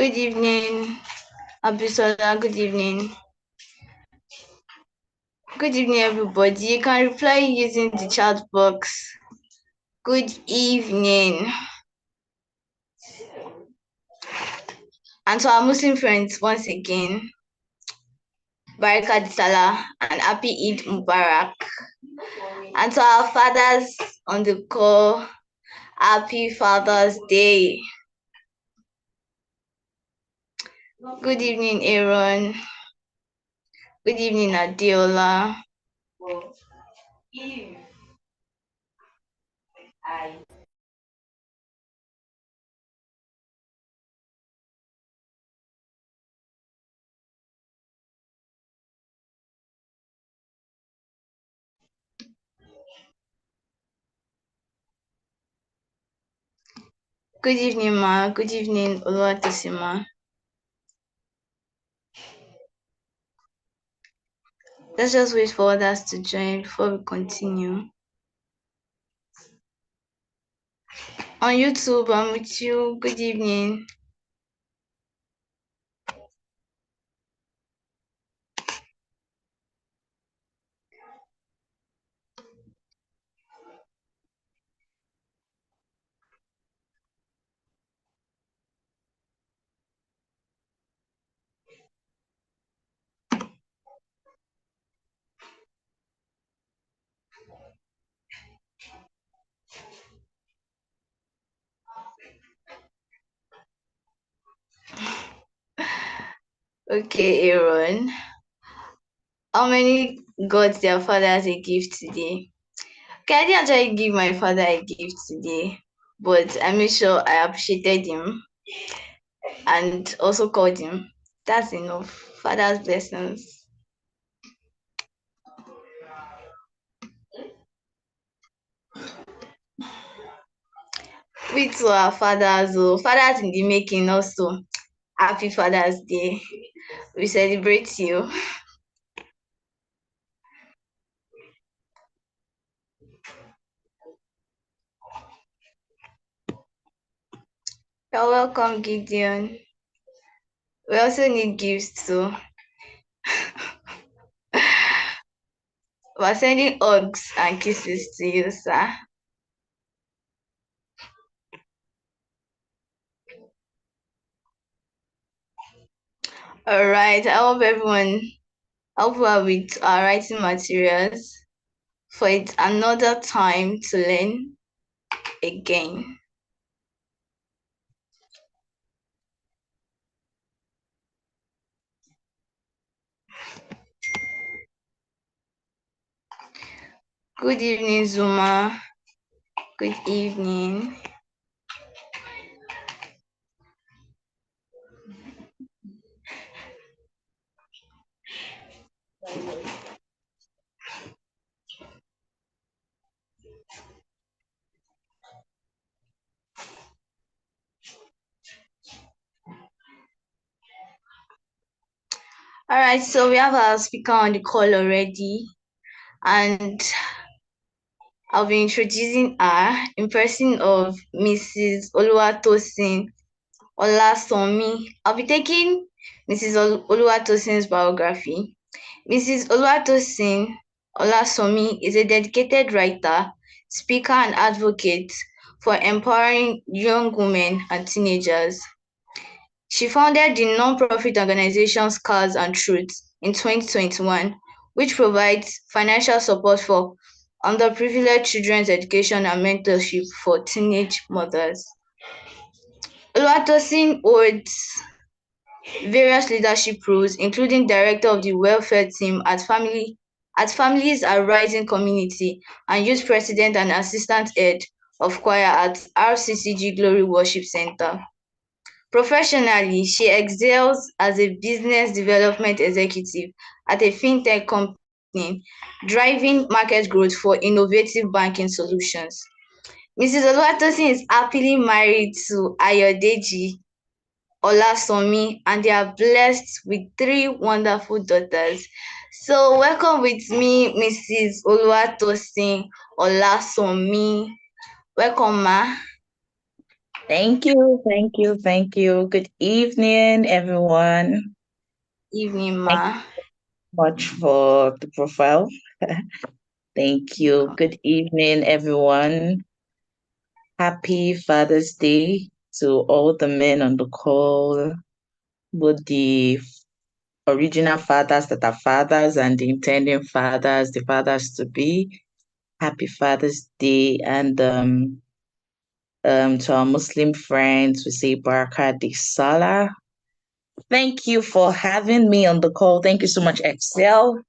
Good evening, Abisola. Good evening. Good evening, everybody. You can reply using the chat box. Good evening. And to our Muslim friends, once again, Baraka Salah and Happy Eid Mubarak. And to our fathers on the call, Happy Father's Day. Good evening, Aaron. Good evening, Adiola. Good evening, Ma. Good evening, Oluwatosin, Ma. Let's just wait for others to join before we continue. On YouTube, I'm with you. Good evening. Okay, Aaron. How many got their fathers a gift today? Okay, I didn't actually give my father a gift today, but I made sure I appreciated him and also called him. That's enough. Father's blessings. We to our fathers, fathers in the making also. Happy Father's Day. We celebrate you. You're welcome, Gideon. We also need gifts too. We're sending hugs and kisses to you, sir. All right. I hope everyone help her with our writing materials for it another time to learn again. Good evening, Zuma. Good evening. All right, so we have our speaker on the call already, and I'll be introducing her in person of Mrs. Oluwatosin Olasanmi. I'll be taking Mrs. Oluwatosin's biography. Mrs. Oluwatosin Olasanmi is a dedicated writer, speaker, and advocate for empowering young women and teenagers. She founded the non-profit organization Scars and Truths in 2021, which provides financial support for underprivileged children's education and mentorship for teenage mothers. Oluwatosin holds various leadership roles, including director of the welfare team at Families Are Rising Community and youth president and assistant head of choir at RCCG Glory Worship Center. Professionally, she excels as a business development executive at a fintech company, driving market growth for innovative banking solutions. Mrs. Oluwatosin is happily married to Ayodeji Olasanmi, and they are blessed with 3 wonderful daughters. So welcome with me, Mrs. Oluwatosin Olasanmi. Welcome, ma. Thank you, thank you, thank you. Good evening, everyone. Evening, Thank ma. you much for the profile. Thank you. Good evening, everyone. Happy Father's Day to all the men on the call, both the original fathers that are fathers and the intending fathers, the fathers to be. Happy Father's Day. And to our Muslim friends, we say Barakah di Salah. Thank you for having me on the call. Thank you so much, Excel.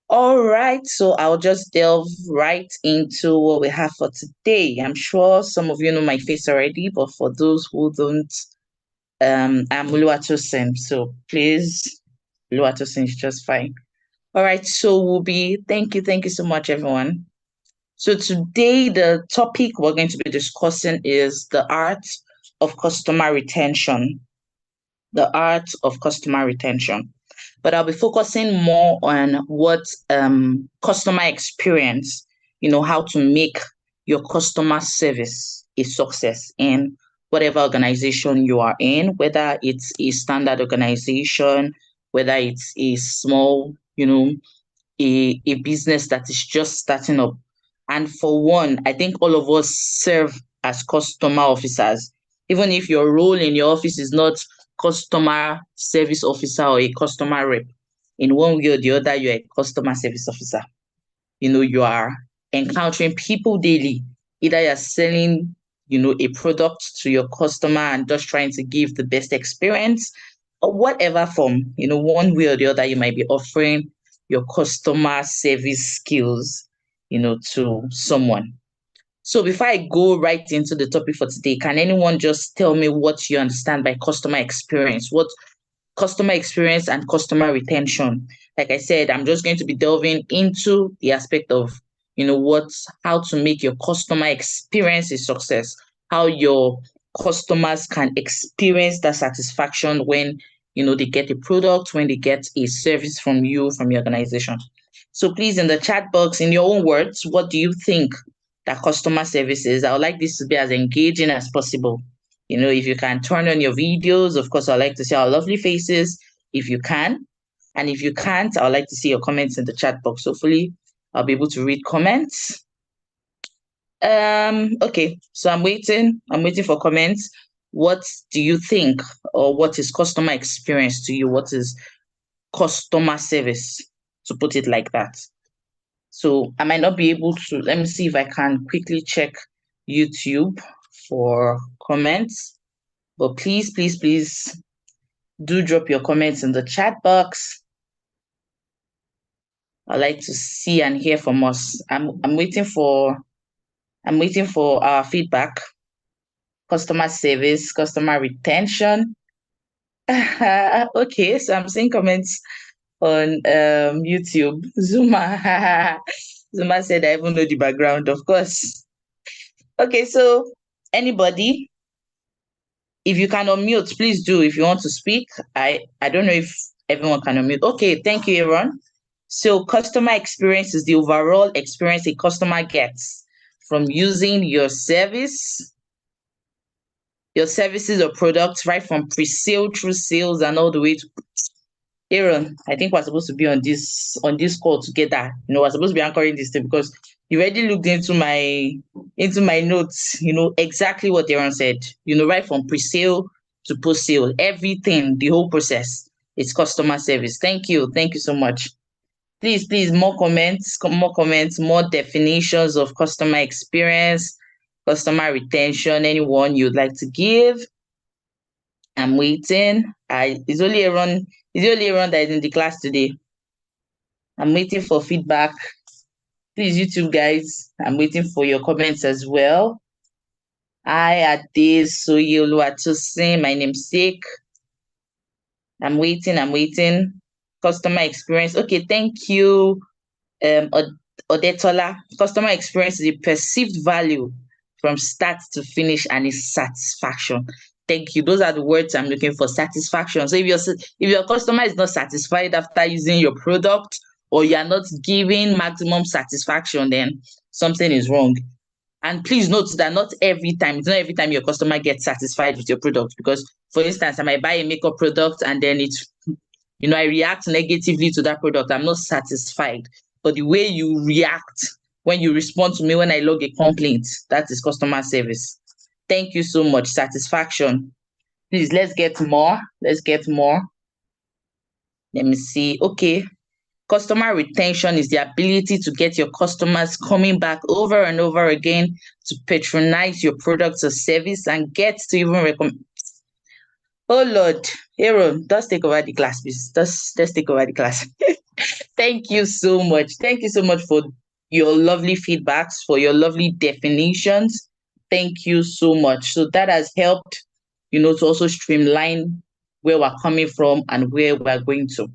All right, so I'll just delve right into what we have for today. I'm sure some of you know my face already, but for those who don't, I'm Oluwatosin. So please, Oluwatosin is just fine. All right, so thank you so much, everyone. So today, the topic we're going to be discussing is the art of customer retention. The art of customer retention. But I'll be focusing more on what customer experience, how to make your customer service a success in whatever organization you are in, whether it's a standard organization, whether it's a small, a business that is just starting up. And for one, I think all of us serve as customer officers. Even if your role in your office is not customer service officer or a customer rep, in one way or the other, you're a customer service officer. You are encountering people daily. Either you're selling, a product to your customer and just trying to give the best experience, or whatever form, one way or the other, you might be offering your customer service skills, to someone. So before I go right into the topic for today, can anyone just tell me what you understand by customer experience? What customer experience and customer retention. Like I said, I'm just going to be delving into the aspect of, how to make your customer experience a success, how your customers can experience that satisfaction when, they get a product, when they get a service from you, from your organization. So please, in the chat box, in your own words, what do you think that customer service is? I would like this to be as engaging as possible. If you can turn on your videos, of course, I'd like to see our lovely faces if you can. And if you can't, I'd like to see your comments in the chat box. Hopefully, I'll be able to read comments. Okay, so I'm waiting. I'm waiting for comments. What do you think, or what is customer experience to you? What is customer service, to put it like that? So I might not be able to. Let me see if I can quickly check YouTube for comments. But please, please, please do drop your comments in the chat box. I'd like to see and hear from us. I'm waiting for our feedback, customer service, customer retention. Okay, so I'm seeing comments on YouTube. Zuma. Zuma said I even know the background, of course. Okay, so anybody, if you can unmute, please do. If you want to speak, I don't know if everyone can unmute. Okay, thank you, Aaron. So customer experience is the overall experience a customer gets from using your services or products, right from pre-sale through sales and all the way to Aaron. I think we're supposed to be on this call together. We're supposed to be anchoring this thing because you already looked into my notes, exactly what Aaron said. Right from pre-sale to post-sale, everything, the whole process. It's customer service. Thank you. Thank you so much. Please, more comments, more definitions of customer experience, customer retention, anyone you'd like to give. I'm waiting. It's only Aaron that is in the class today. I'm waiting for feedback. Please, YouTube guys, I'm waiting for your comments as well. Hi, Ade Soye Oluwatosin, my namesake. I'm waiting. Customer experience. Okay, thank you. Odetola, customer experience is a perceived value from start to finish and is satisfaction. Thank you. Those are the words I'm looking for. Satisfaction. So if your customer is not satisfied after using your product, or you are not giving maximum satisfaction, then something is wrong. And please note that it's not every time your customer gets satisfied with your product. Because, for instance, I might buy a makeup product and then I react negatively to that product. I'm not satisfied. But the way you react when you respond to me when I log a complaint, that is customer service. Thank you so much. Satisfaction. Please, let's get more. Let's get more. Let me see. Okay. Customer retention is the ability to get your customers coming back over and over again to patronize your products or service and get to even recommend. Oh Lord, Aaron, just take over the class, please. Just take over the class. Thank you so much. Thank you so much for your lovely feedbacks, for your lovely definitions. Thank you so much. So that has helped, to also streamline where we're coming from and where we're going to.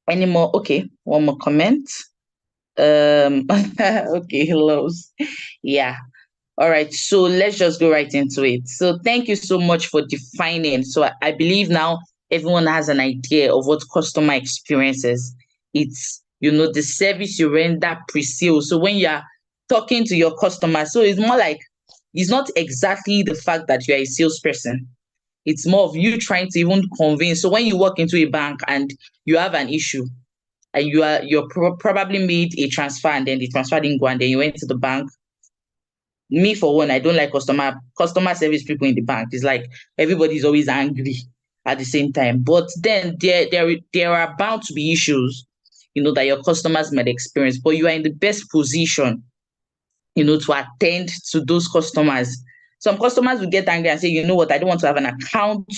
Any more? Okay, one more comment. Okay, hello. Yeah. All right, so let's just go right into it. So thank you so much for defining. So I believe now everyone has an idea of what customer experience is. It's, the service you render pre-sale. So when you're talking to your customer, so it's more like, it's not exactly the fact that you're a salesperson. It's more of you trying to even convince. So when you walk into a bank and you have an issue, and you're probably made a transfer and then the transfer didn't go and then you went to the bank. Me, for one, I don't like customer service people in the bank. It's like everybody's always angry at the same time. But then there are bound to be issues, that your customers might experience. But you are in the best position, to attend to those customers. Some customers will get angry and say, you know what, I don't want to have an account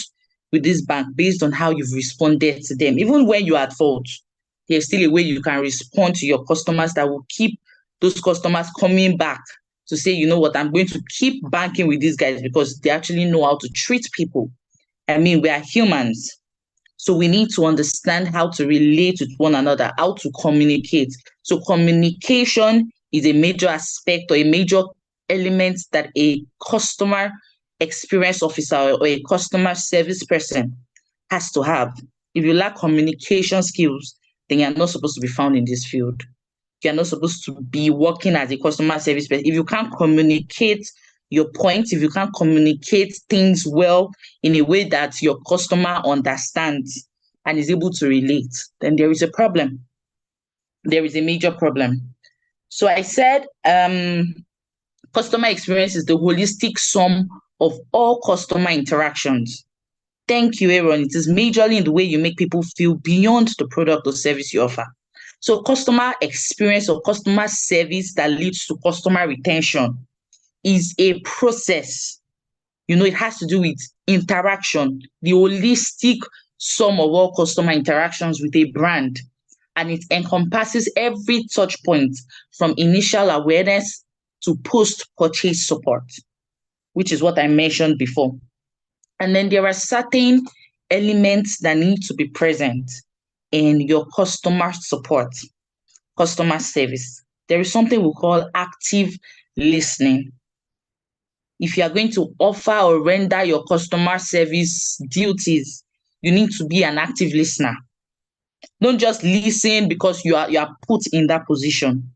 with this bank based on how you've responded to them. Even when you're at fault, there's still a way you can respond to your customers that will keep those customers coming back to say, you know what, I'm going to keep banking with these guys because they actually know how to treat people. I mean, we are humans. So we need to understand how to relate with one another, how to communicate. So communication is a major aspect or a major element that a customer experience officer or a customer service person has to have. If you lack communication skills, then you're not supposed to be found in this field. You're not supposed to be working as a customer service person. If you can't communicate your point, if you can't communicate things well in a way that your customer understands and is able to relate, then there is a problem. There is a major problem. So I said customer experience is the holistic sum of all customer interactions. Thank you, Aaron. It is majorly in the way you make people feel beyond the product or service you offer. So customer experience or customer service that leads to customer retention is a process. It has to do with interaction, the holistic sum of all customer interactions with a brand. And it encompasses every touch point from initial awareness to post-purchase support, which is what I mentioned before. And then there are certain elements that need to be present in your customer support, customer service. There is something we call active listening. If you are going to offer or render your customer service duties, you need to be an active listener. Don't just listen because you are put in that position.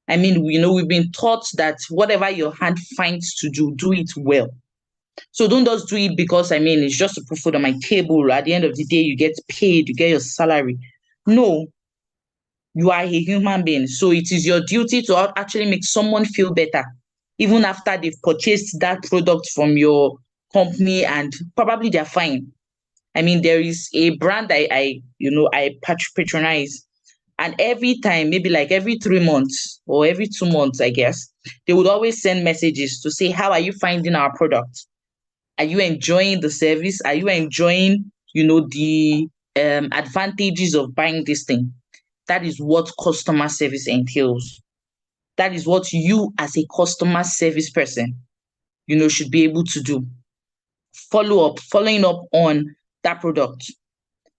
I mean, we've been taught that whatever your hand finds to do it well. So don't just do it because, it's just to put food on my table. At the end of the day, you get paid, you get your salary. No, you are a human being. So it is your duty to actually make someone feel better, even after they've purchased that product from your company and probably they're fine. There is a brand I patronize, and every time, maybe like every 3 months or every 2 months, I guess, they would always send messages to say, how are you finding our product? Are you enjoying the service? Are you enjoying, the advantages of buying this thing? That is what customer service entails. That is what you as a customer service person, should be able to do. Following up on that product.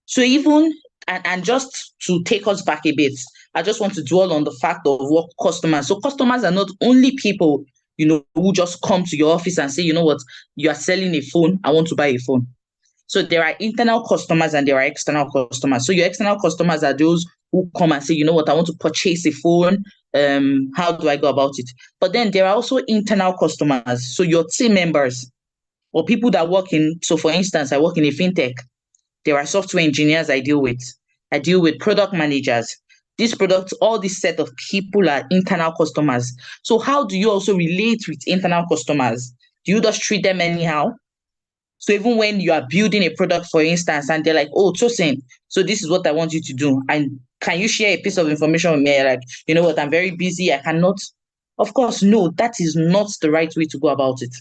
So even, and just to take us back a bit, I just want to dwell on the fact of what customers. So customers are not only people, who just come to your office and say, you know what, you are selling a phone, I want to buy a phone. So there are internal customers and there are external customers. So your external customers are those who come and say, you know what, I want to purchase a phone how do I go about it? But then there are also internal customers. So your team members or people that work in, so for instance, I work in a fintech. There are software engineers I deal with. I deal with product managers. These products, all this set of people are internal customers. So how do you also relate with internal customers? Do you just treat them anyhow? So even when you are building a product, for instance, and they're like, "Oh, Tosin, so this is what I want you to do, and can you share a piece of information with me?" Like, you know what, I'm very busy, I cannot. Of course, no, that is not the right way to go about it.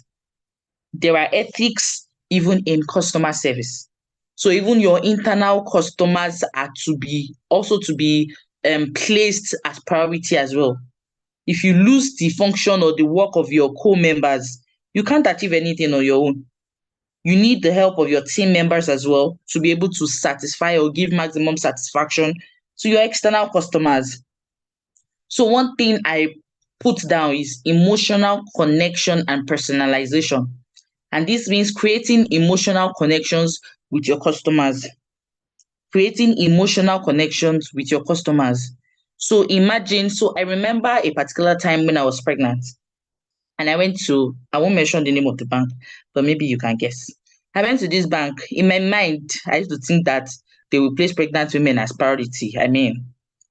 There are ethics even in customer service. So even your internal customers are to be placed as priority as well. If you lose the function or the work of your co-members, you can't achieve anything on your own. You need the help of your team members as well to be able to satisfy or give maximum satisfaction to your external customers. So one thing I put down is emotional connection and personalization. And this means creating emotional connections with your customers. Creating emotional connections with your customers. So imagine, so I remember a particular time when I was pregnant and I won't mention the name of the bank, but maybe you can guess. I went to this bank. In my mind, I used to think that they will place pregnant women as priority. I mean,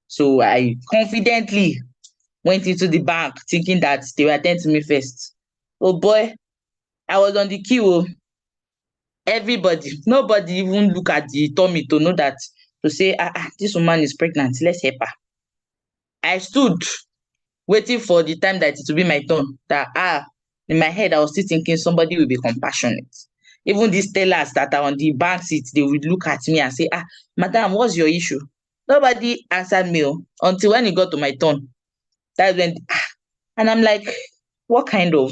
so I confidently went into the bank thinking that they will attend to me first. Oh boy, I was on the queue. Oh. Nobody even look at the tummy to know that, to say, this woman is pregnant, let's help her. I stood waiting for the time that it will be my turn. In my head I was still thinking somebody will be compassionate. Even these tellers that are on the bank seat, they will look at me and say, madam, what's your issue? Nobody answered me until when it got to my turn. That's when and I'm like, what kind of,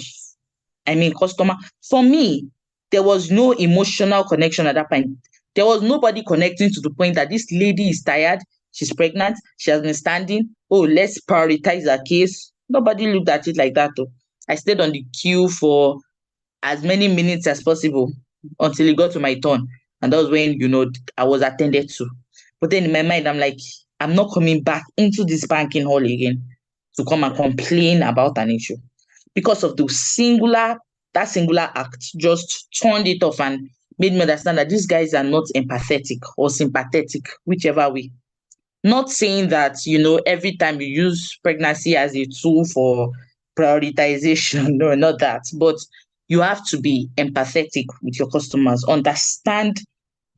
customer? For me, there was no emotional connection at that point. There was nobody connecting to the point that this lady is tired, she's pregnant, she has been standing. Oh, let's prioritize her case. Nobody looked at it like that. Oh. I stayed on the queue for as many minutes as possible until it got to my turn. And that was when, I was attended to. But then in my mind, I'm like, I'm not coming back into this banking hall again to come and complain about an issue. Because of that singular act just turned it off and made me understand that these guys are not empathetic or sympathetic, whichever way. Not saying that, every time you use pregnancy as a tool for prioritization, no, not that. But you have to be empathetic with your customers, understand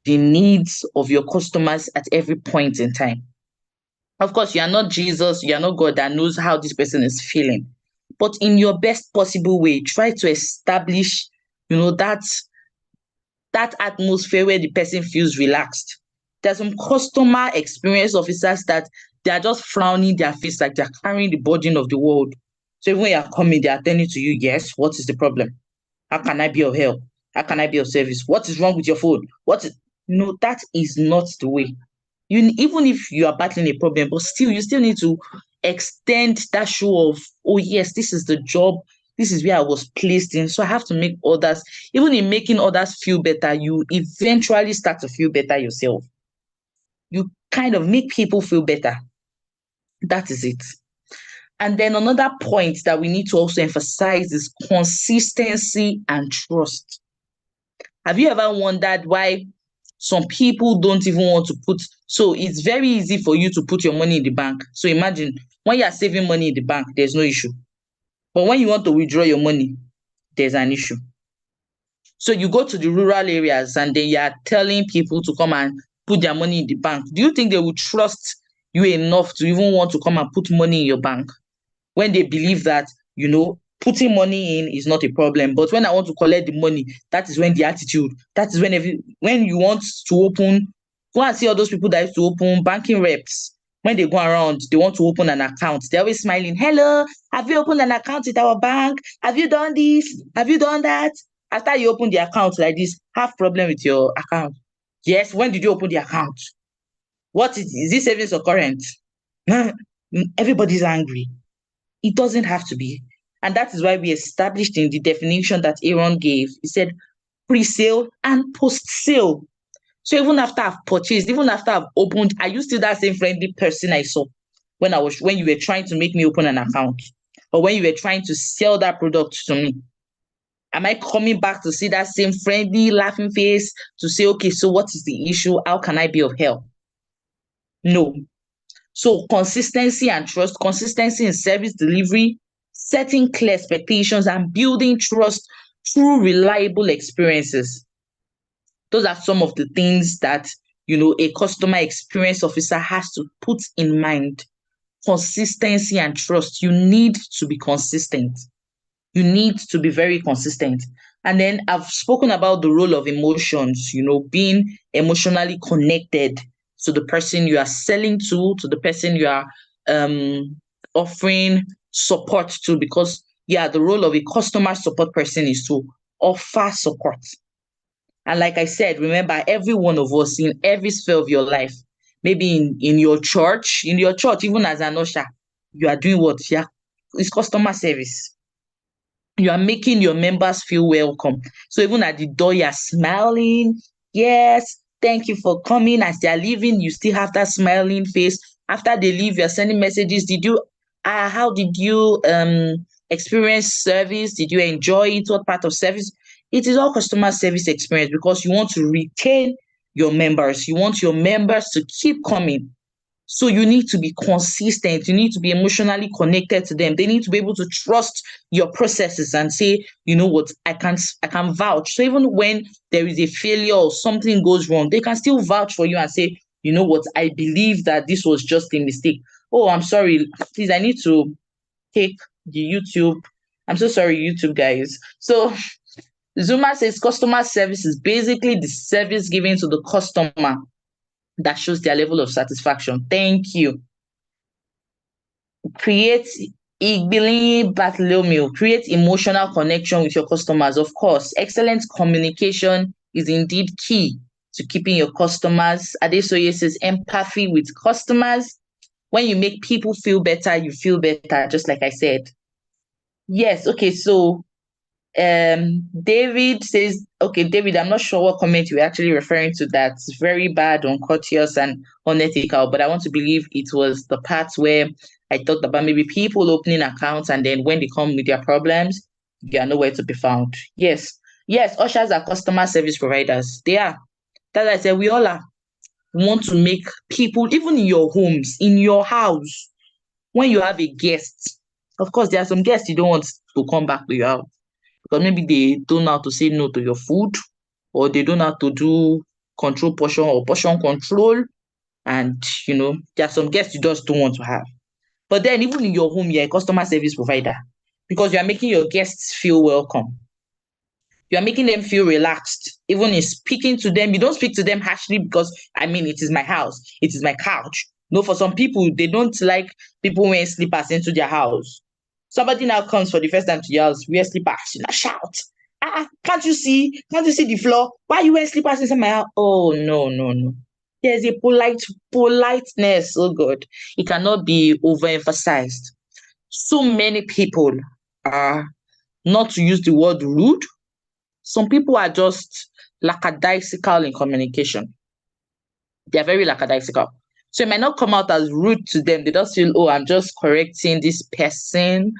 the needs of your customers at every point in time. Of course, you are not Jesus, you are not God that knows how this person is feeling. But in your best possible way, try to establish, that atmosphere where the person feels relaxed. There's some customer experience officers that they are just frowning their face like they're carrying the burden of the world. So even when you're coming, they're attending to you. Yes, what is the problem? How can I be of help? How can I be of service? What is wrong with your phone? That is not the way. Even if you are battling a problem, but still, you still need to extend that show of, oh yes, this is the job, this is where I was placed in. So I have to make others, even in making others feel better, you eventually start to feel better yourself. You kind of make people feel better. That is it. And then another point that we need to also emphasize is consistency and trust. Have you ever wondered why some people don't even want to so it's very easy for you to put your money in the bank. So imagine when you are saving money in the bank, there's no issue. But when you want to withdraw your money, there's an issue. So you go to the rural areas and then you are telling people to come and put their money in the bank. Do you think they will trust you enough to even want to come and put money in your bank when they believe that, putting money in is not a problem? But when I want to collect the money, that is when the attitude, that is when you want to go and see all those people that used to open banking reps. When they go around, they want to open an account. They're always smiling. Hello, have you opened an account with our bank? Have you done this? Have you done that? After you open the account like this, have problem with your account. Yes, when did you open the account? What is this, savings or current? Everybody's angry. It doesn't have to be. And that is why we established in the definition that Aaron gave, he said pre-sale and post-sale. So even after I've purchased, even after I've opened, are you still that same friendly person I saw? when you were trying to make me open an account, or when you were trying to sell that product to me? Am I coming back to see that same friendly, laughing face to say, okay, so what is the issue? How can I be of help? No. So consistency and trust, consistency in service delivery, setting clear expectations, and building trust through reliable experiences. Those are some of the things that a customer experience officer has to put in mind. Consistency and trust. You need to be consistent. You need to be very consistent. And then I've spoken about the role of emotions, being emotionally connected to the person you are selling to the person you are offering support to, because yeah, the role of a customer support person is to offer support. And like I said, remember, every one of us in every sphere of your life, maybe in your church, even as an usher, you are doing what? Yeah, it's customer service. You are making your members feel welcome. So even at the door, you're smiling. Yes, thank you for coming. As they're leaving, you still have that smiling face. After they leave, you're sending messages. How did you experience service? Did you enjoy it? What part of service? It is all customer service experience, because you want to retain your members. You want your members to keep coming. So you need to be consistent. You need to be emotionally connected to them. They need to be able to trust your processes and say, you know what, I can vouch. So even when there is a failure or something goes wrong, they can still vouch for you and say, you know what, I believe that this was just a mistake. Oh, I'm sorry. Please, I need to take the YouTube. I'm so sorry, YouTube guys. So Zuma says customer service is basically the service given to the customer that shows their level of satisfaction. Thank you. Create Igbilin Bartholomew, create emotional connection with your customers. Of course, excellent communication is indeed key to keeping your customers. Adesoye says empathy with customers. When you make people feel better, you feel better, just like I said. Yes, okay, so David says, okay, David, I'm not sure what comment you're actually referring to. That's very bad, uncourteous, and unethical. But I want to believe it was the part where I talked about maybe people opening accounts, and then when they come with their problems, they are nowhere to be found. Yes, yes, ushers are customer service providers. They are. That's why I said we all are. We want to make people, even in your homes, in your house, when you have a guest. Of course, there are some guests you don't want to come back to your house, because maybe they don't know how to say no to your food, or they don't know how to do control portion or portion control. And there are some guests you just don't want to have. But then even in your home, you're a customer service provider, because you are making your guests feel welcome. You are making them feel relaxed. Even in speaking to them, you don't speak to them harshly, because it is my house, it is my couch. No, for some people, they don't like people wearing slippers into their house. Somebody now comes for the first time to your house, wear slippers, you now shout. Can't you see? Can't you see the floor? Why are you wearing slippers inside my house? Oh, no, no, no. There's a politeness. Oh God. It cannot be overemphasized. So many people are, not to use the word rude, some people are just lackadaisical in communication. They're very lackadaisical. So it might not come out as rude to them. They just feel, oh, I'm just correcting this person.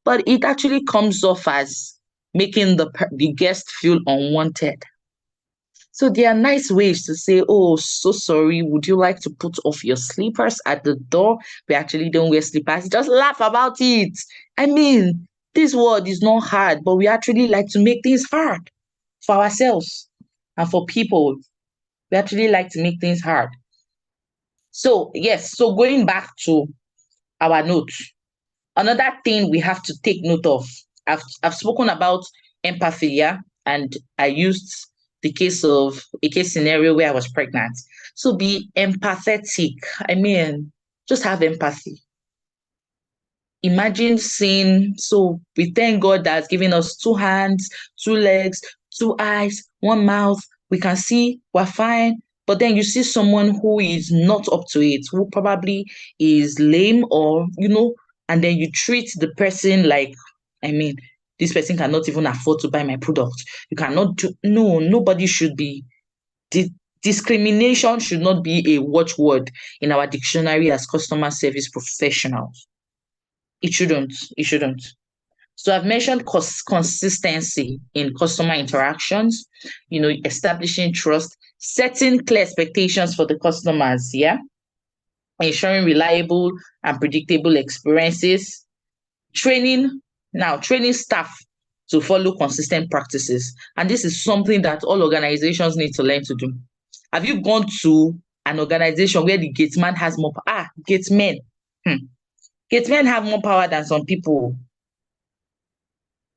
But it actually comes off as making the guest feel unwanted. So there are nice ways to say, oh, so sorry, would you like to put off your slippers at the door? We actually don't wear slippers. Just laugh about it. This word is not hard, but we actually like to make things hard for ourselves and for people. We actually like to make things hard. So, yes, so going back to our notes, another thing we have to take note of, I've spoken about empathy, yeah, and I used a case scenario where I was pregnant. So be empathetic. Just have empathy. Imagine seeing, so we thank God that's given us two hands, two legs, two eyes, one mouth. We can see, we're fine. But then you see someone who is not up to it, who probably is lame, or, and then you treat the person like, this person cannot even afford to buy my product. You cannot do, no, nobody should be Discrimination should not be a watchword in our dictionary as customer service professionals. It shouldn't. It shouldn't. So I've mentioned consistency in customer interactions, establishing trust, setting clear expectations for the customers, yeah, ensuring reliable and predictable experiences, training staff to follow consistent practices. And this is something that all organizations need to learn to do. Have you gone to an organization where the gate man has more gate men? Gate men have more power than some people.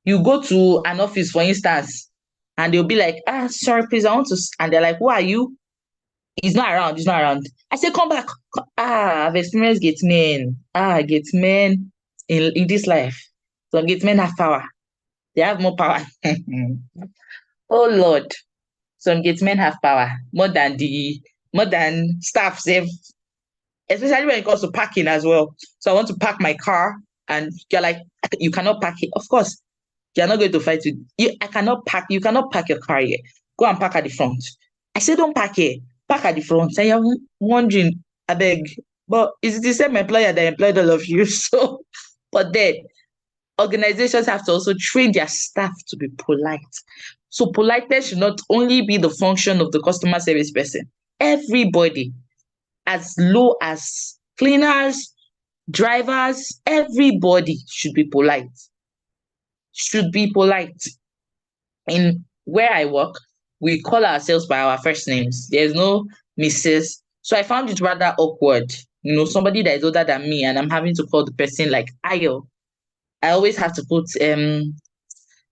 You go to an office, for instance, and they'll be like, sorry, please, I want to, and they're like, who are you? He's not around, he's not around. I say, come back. I've experienced gate men. Gate men in this life. Some gate men have power. They have more power. Oh Lord. Some gate men have power more than staff sef, especially when it comes to parking as well. So I want to park my car and you're like, you cannot park it. Of course, you're not going to fight with you. You cannot park your car here. Go and park at the front. I say don't park here, park at the front. And you're wondering, I beg, but it's the same employer that employed all of you. So, but then organizations have to also train their staff to be polite. So politeness should not only be the function of the customer service person. Everybody, as low as cleaners, drivers, everybody should be polite. Should be polite. In where I work, we call ourselves by our first names. There's no Mrs. So I found it rather awkward. Somebody that is older than me and I'm having to call the person like Ayo. I always have to put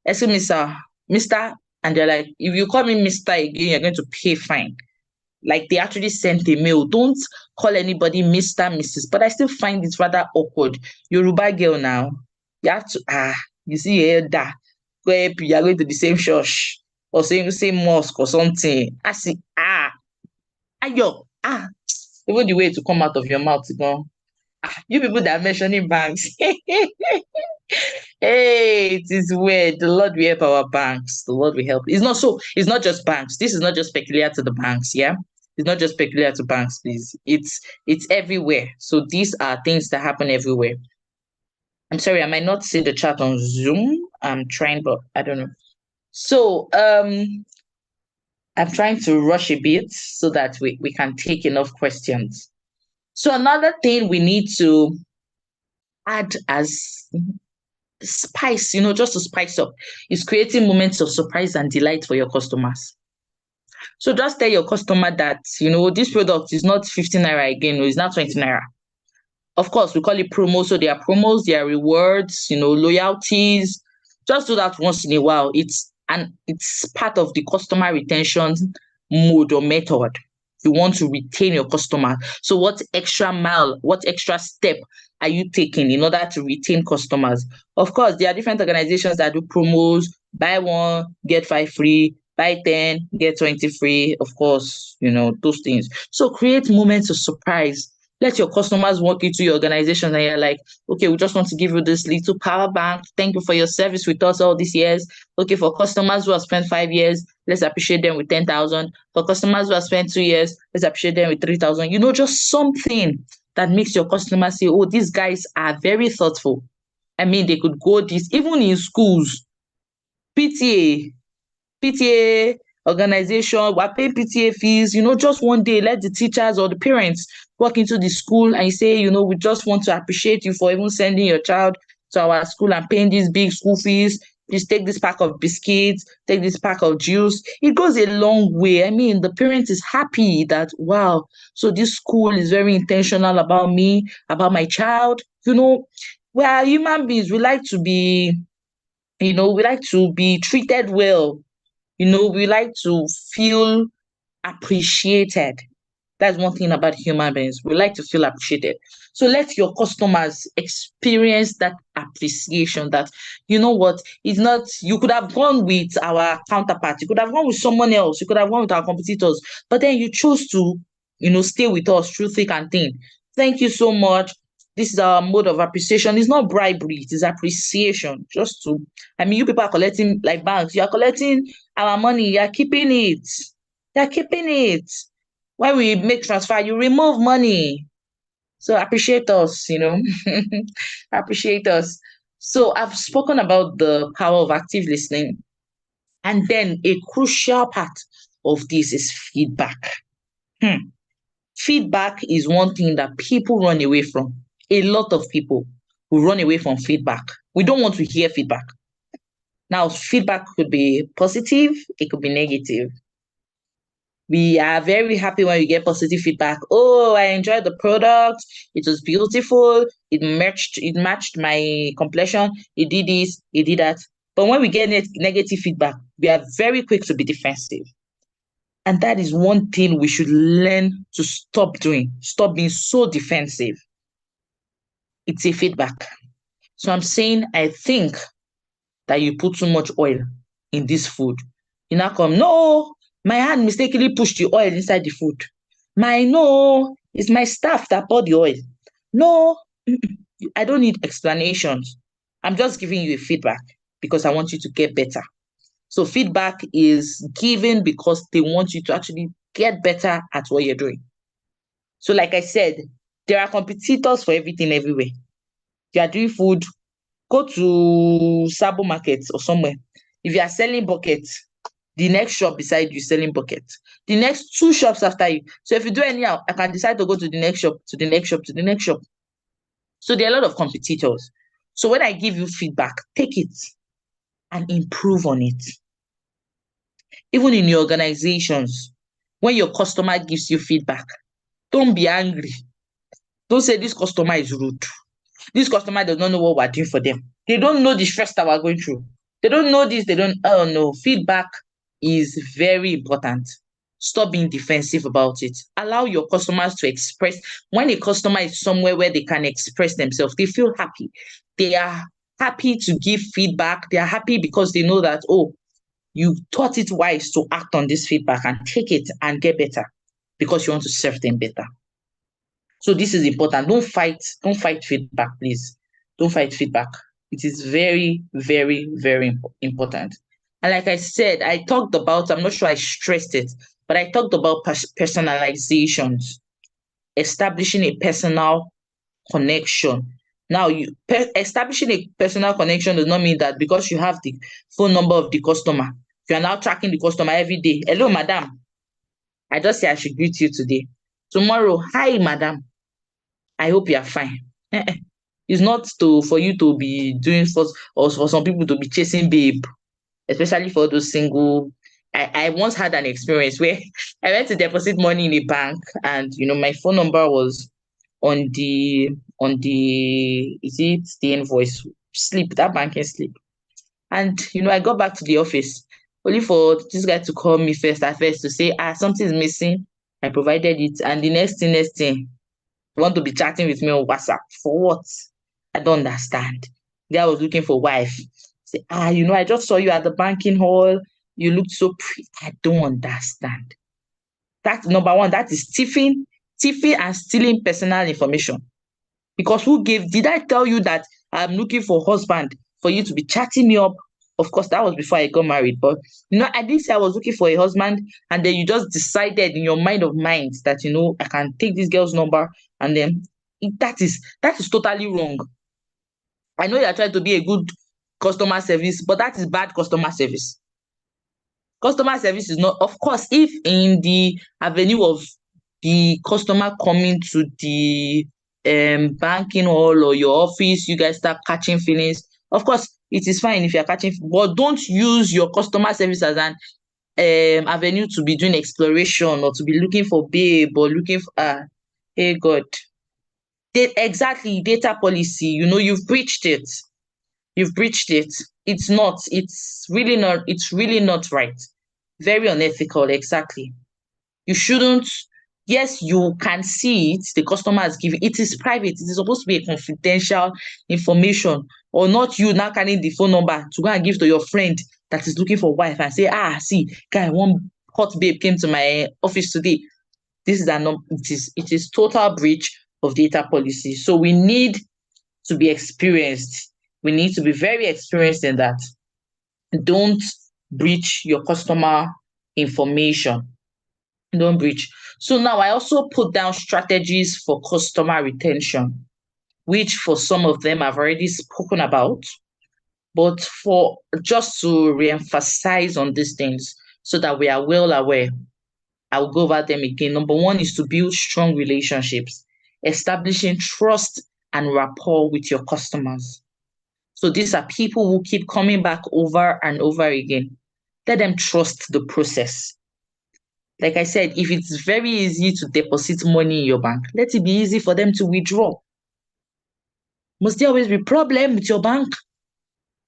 excuse me, sir, Mr. And they're like, if you call me Mr. again, you're going to pay fine. Like they actually sent a mail. Don't call anybody Mr. Mrs. But I still find it rather awkward. Yoruba girl now. You have to you see here that you're going to the same church or same mosque or something. I see ayo even the way to come out of your mouth, you people that are mentioning banks. Hey, it is weird. The Lord will help our banks. The Lord will help. It's not just banks. This is not just peculiar to the banks, yeah? It's not just peculiar to banks, please. It's everywhere. So these are things that happen everywhere. I'm sorry, I might not see the chat on Zoom. I'm trying, but I don't know. So I'm trying to rush a bit so that we can take enough questions. So another thing we need to add as spice, just to spice up, is creating moments of surprise and delight for your customers. So just tell your customer that, this product is not 15 naira again, it's now 20 naira. Of course, we call it promo. So there are promos, there are rewards, loyalties. Just do that once in a while. It's part of the customer retention mode or method. You want to retain your customer. So what extra mile, what extra step are you taking in order to retain customers? Of course, there are different organizations that do promos, buy one, get 5 free, buy 10, get 20 free. Of course, those things. So create moments of surprise. Let your customers walk into your organization and you're like, okay, we just want to give you this little power bank. Thank you for your service with us all these years. Okay, for customers who have spent 5 years, let's appreciate them with 10,000. For customers who have spent 2 years, let's appreciate them with 3,000. Just something that makes your customers say, oh, these guys are very thoughtful. I mean, they could go this, even in schools, PTA organization, we're paying PTA fees, just one day, let the teachers or the parents walk into the school and say, we just want to appreciate you for even sending your child to our school and paying these big school fees. Please take this pack of biscuits, take this pack of juice. It goes a long way. I mean, the parent is happy that, wow, so this school is very intentional about me, about my child. We are human beings. We like to be treated well. We like to feel appreciated. That's one thing about human beings. We like to feel appreciated. So let your customers experience that appreciation that, it's not, you could have gone with our counterpart, you could have gone with someone else, you could have gone with our competitors, but then you chose to, stay with us through thick and thin. Thank you so much. This is our mode of appreciation. It's not bribery, it is appreciation. You people are collecting like banks, you are collecting our money, you are keeping it. They're keeping it. When we make transfer, you remove money. So appreciate us, appreciate us. So I've spoken about the power of active listening. And then a crucial part of this is feedback. Hmm. Feedback is one thing that people run away from. A lot of people will run away from feedback. We don't want to hear feedback. Now, feedback could be positive, it could be negative. We are very happy when we get positive feedback. Oh, I enjoyed the product. It was beautiful. It matched my complexion. It did this, it did that. But when we get negative feedback, we are very quick to be defensive. And that is one thing we should learn to stop doing. Stop being so defensive. It's a feedback. So I'm saying, I think that you put too much oil in this food. You now come, no, my hand mistakenly pushed the oil inside the food. No, it's my staff that poured the oil. No, I don't need explanations. I'm just giving you a feedback because I want you to get better. So feedback is given because they want you to actually get better at what you're doing. So like I said, there are competitors for everything everywhere. You are doing food, go to Sabo Market or somewhere. If you are selling buckets, the next shop beside you selling buckets. The next two shops after you. So if you do anyhow, I can decide to go to the next shop, to the next shop, to the next shop. So there are a lot of competitors. So when I give you feedback, take it and improve on it. Even in your organizations, when your customer gives you feedback, don't be angry. Don't say this customer is rude. This customer does not know what we're doing for them. They don't know the stress that we're going through. They don't know this. They don't, oh no. Feedback is very important. Stop being defensive about it. Allow your customers to express. When a customer is somewhere where they can express themselves, they feel happy. They are happy to give feedback. They are happy because they know that, oh, you thought it wise to act on this feedback and take it and get better because you want to serve them better. So this is important. Don't fight feedback, please. Don't fight feedback. It is very, very, very important. And like I said, I'm not sure I stressed it, but I talked about personalizations, establishing a personal connection. Now, establishing a personal connection does not mean that because you have the phone number of the customer, you are now tracking the customer every day. Hello, madam. I just say I should greet you today. Tomorrow, hi, madam. I hope you are fine. It's not for you to be doing or for some people to be chasing babe, especially for those single. I once had an experience where I went to deposit money in a bank and my phone number was on the is it the invoice slip, that banking slip. And I got back to the office only for this guy to call me first at first to say, something's missing. I provided it, and the next thing, you want to be chatting with me on WhatsApp for what? I don't understand. The guy was looking for wife. Say, I just saw you at the banking hall. You looked so pretty. I don't understand. That's number one. That is thieving and stealing personal information. Because did I tell you that I'm looking for husband for you to be chatting me up? Of course, that was before I got married. But I didn't say I was looking for a husband, and then you just decided in your mind of minds that I can take this girl's number, and then that is totally wrong. I know you're trying to be a good customer service, but that is bad customer service. Customer service is not, of course, if in the avenue of the customer coming to the banking hall or your office, you guys start catching feelings. Of course, it is fine if you're catching, but don't use your customer service as an avenue to be doing exploration or to be looking for babe or looking for hey God. Exactly, data policy, you've breached it. You've breached it. It's really not right. Very unethical, exactly. You shouldn't. Yes, you can see it, the customer has given. It is private. It is supposed to be a confidential information, or not you now carrying the phone number to go and give to your friend that is looking for wife and say, see, guy, one hot babe came to my office today. This is it is total breach of data policy. So we need to be experienced. We need to be very experienced in that. Don't breach your customer information. Don't breach. So now I also put down strategies for customer retention, which for some of them I've already spoken about. But for just to re-emphasize on these things so that we are well aware, I'll go over them again. Number one is to build strong relationships, establishing trust and rapport with your customers. So these are people who keep coming back over and over again. Let them trust the process. Like I said, if it's very easy to deposit money in your bank, let it be easy for them to withdraw. Must there always be problem with your bank?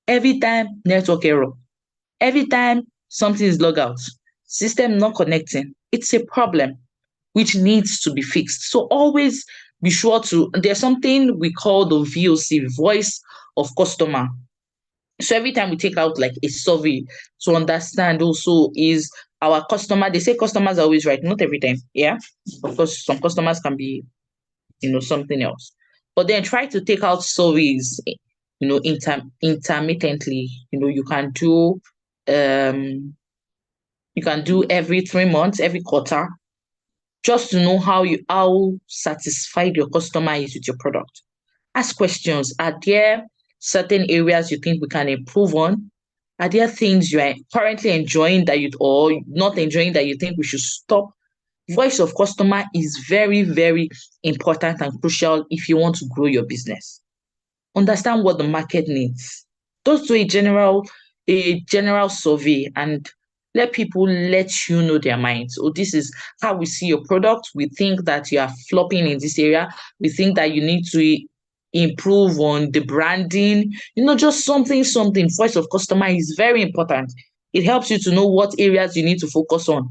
Every time network error, every time something is log out, system not connecting, it's a problem which needs to be fixed. So always be sure to, there's something we call the VOC, voice of customer. So every time we take out like a survey to understand also is our customer, they say customers are always right, not every time. Yeah. Of course, some customers can be, something else. But then try to take out surveys, intermittently. Um you can do every 3 months, every quarter, just to know how satisfied your customer is with your product. Ask questions. Are there certain areas you think we can improve on? Are there things you are currently enjoying that you or not enjoying that you think we should stop? Voice of customer is very, very important and crucial if you want to grow your business. Understand what the market needs. Just do a general survey and let people let you know their minds. Oh, this is how we see your product. We think that you are flopping in this area. We think that you need to improve on the branding. Just something. Voice of customer is very important. It helps you to know what areas you need to focus on.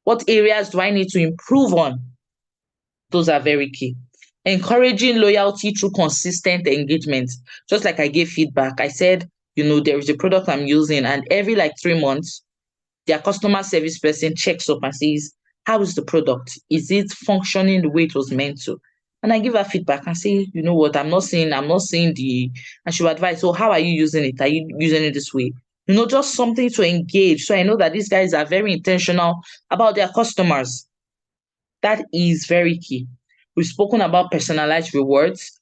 What areas do I need to improve on? Those are very key. Encouraging loyalty through consistent engagement. Just like I gave feedback, I said, there is a product I'm using, and every like 3 months, their customer service person checks up and says, how is the product? Is it functioning the way it was meant to? And I give her feedback and say, you know what, I'm not seeing and she will advise, so how are you using it? Are you using it this way? Just something to engage. So I know that these guys are very intentional about their customers. That is very key. We've spoken about personalized rewards,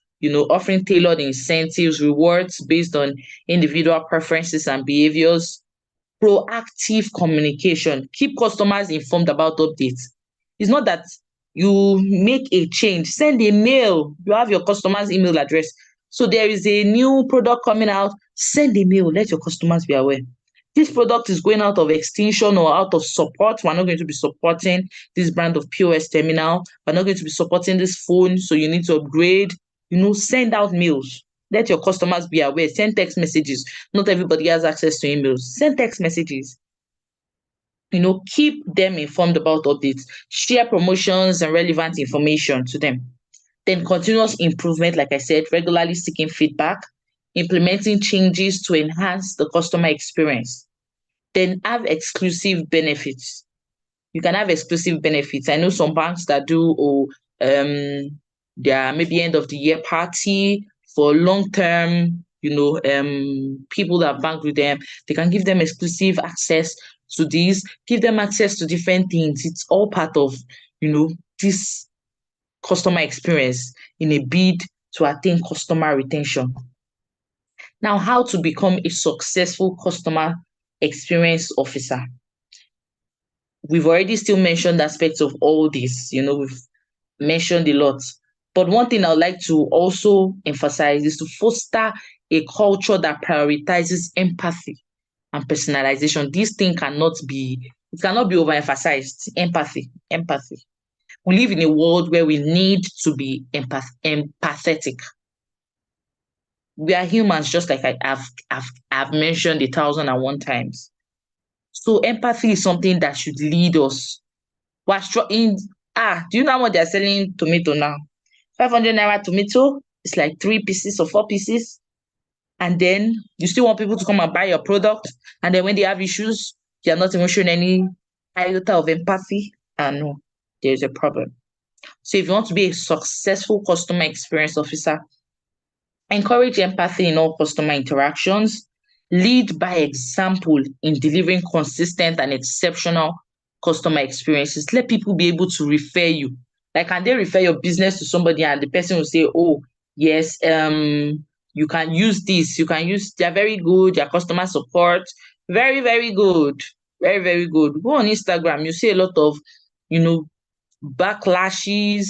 offering tailored incentives, rewards based on individual preferences and behaviors. Proactive communication. Keep customers informed about updates. It's not that you make a change, send a mail. You have your customer's email address. So there is a new product coming out, send a mail, let your customers be aware. This product is going out of extinction or out of support. We're not going to be supporting this brand of POS terminal. We're not going to be supporting this phone, so you need to upgrade. Send out mails. Let your customers be aware. Send text messages. Not everybody has access to emails. Send text messages. Keep them informed about updates. Share promotions and relevant information to them. Then continuous improvement, like I said, regularly seeking feedback, implementing changes to enhance the customer experience. Then have exclusive benefits. You can have exclusive benefits. I know some banks that do their maybe end of the year party for long term, people that bank with them, they can give them exclusive access to these, give them access to different things. It's all part of, this customer experience in a bid to attain customer retention. Now, how to become a successful customer experience officer. We've already still mentioned aspects of all this, we've mentioned a lot. But one thing I would like to also emphasize is to foster a culture that prioritizes empathy and personalization. This thing it cannot be overemphasized. Empathy. We live in a world where we need to be empathetic. We are humans, just like I've mentioned 1,001 times. So empathy is something that should lead us. Do you know how much they're selling tomato now? 500 naira tomato is like 3 pieces or 4 pieces. And then you still want people to come and buy your product. And then when they have issues, you're not even showing any iota of empathy. And no, there's a problem. So if you want to be a successful customer experience officer, encourage empathy in all customer interactions, lead by example in delivering consistent and exceptional customer experiences. Let people be able to refer you. Like, can they refer your business to somebody and the person will say, oh, yes, you can use this, you can use, they're very good, their customer support, very, very good. Very, very good. Go on Instagram, you see a lot of, you know, backlashes,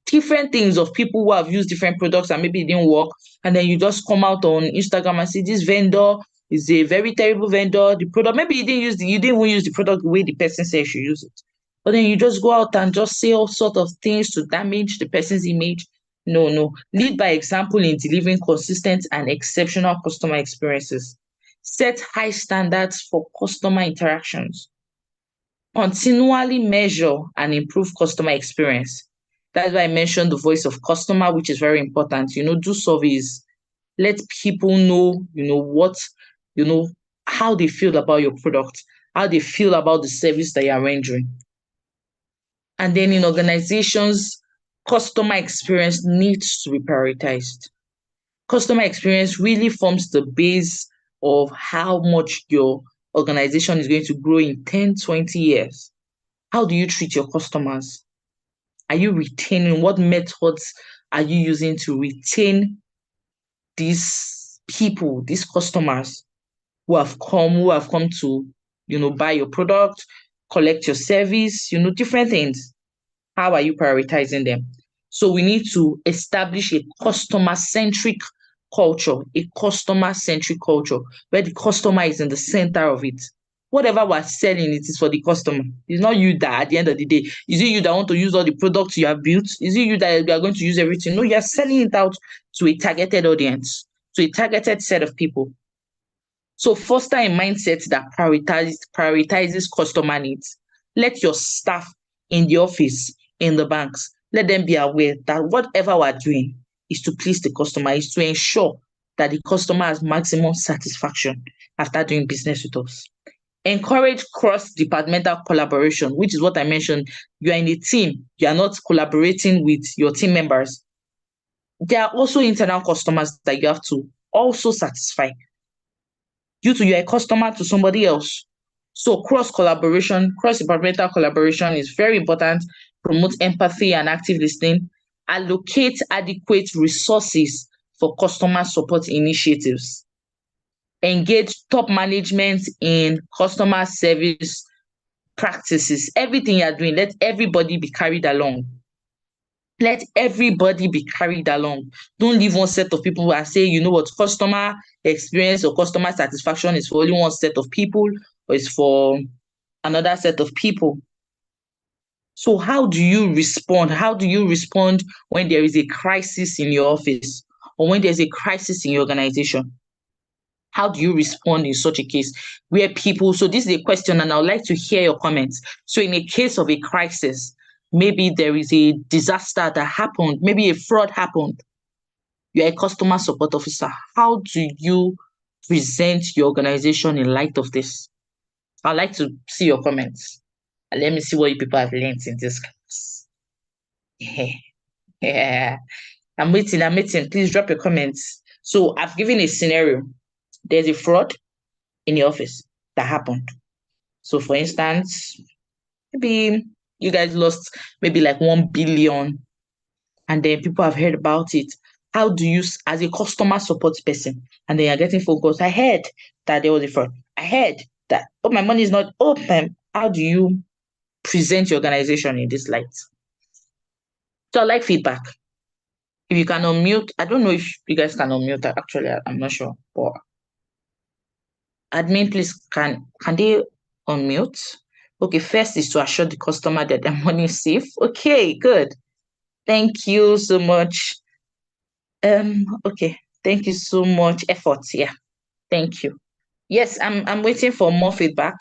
different things of people who have used different products and maybe it didn't work. And then you just come out on Instagram and say, this vendor is a very terrible vendor. The product, maybe you didn't even use the product the way the person says you should use it. But then you just go out and just say all sort of things to damage the person's image. No, no. Lead by example in delivering consistent and exceptional customer experiences. Set high standards for customer interactions. Continually measure and improve customer experience. That's why I mentioned the voice of customer, which is very important. Do surveys. Let people know, what, how they feel about your product, how they feel about the service that you're rendering. And then in organizations, customer experience needs to be prioritized. Customer experience really forms the base of how much your organization is going to grow in 10, 20 years. How do you treat your customers? Are you retaining? What methods are you using to retain these people, these customers who have come to, buy your product, collect your service, different things? How are you prioritizing them? So we need to establish a customer-centric culture where the customer is in the center of it. Whatever we're selling, it is for the customer. It's not you that at the end of the day, is it you that want to use all the products you have built? Is it you that are going to use everything? No, you're selling it out to a targeted audience, to a targeted set of people. So foster a mindset that prioritizes customer needs. Let your staff in the office, in the banks, let them be aware that whatever we're doing is to please the customer, is to ensure that the customer has maximum satisfaction after doing business with us. Encourage cross-departmental collaboration, which is what I mentioned. You are in a team, you are not collaborating with your team members. There are also internal customers that you have to also satisfy. You're a customer to somebody else. So cross-departmental collaboration is very important. Promote empathy and active listening. Allocate adequate resources for customer support initiatives. Engage top management in customer service practices. Everything you're doing, let everybody be carried along. Let everybody be carried along. Don't leave one set of people and say, customer experience or customer satisfaction is for only one set of people or it's for another set of people. So how do you respond? How do you respond when there is a crisis in your office or when there's a crisis in your organization? How do you respond in such a case where people, so this is a question and I would like to hear your comments. So in a case of a crisis, maybe there is a disaster that happened, maybe a fraud happened. You're a customer support officer. How do you present your organization in light of this? I'd like to see your comments. And let me see what you people have learned in this class. Yeah. I'm waiting. Please drop your comments. So I've given a scenario. There's a fraud in your office that happened. So for instance, maybe you guys lost maybe like 1 billion and then people have heard about it. How do you, as a customer support person, and then you're getting phone calls, I heard that there was a fraud. I heard that, oh, my money is not open. How do you present your organization in this light? So I like feedback. If you can unmute, I don't know if you guys can unmute, actually, I'm not sure. But admin, please, can they unmute? Okay, first is to assure the customer that their money is safe. Okay, good. Thank you so much. Okay, thank you so much. Effort, yeah. Thank you. Yes, I'm waiting for more feedback.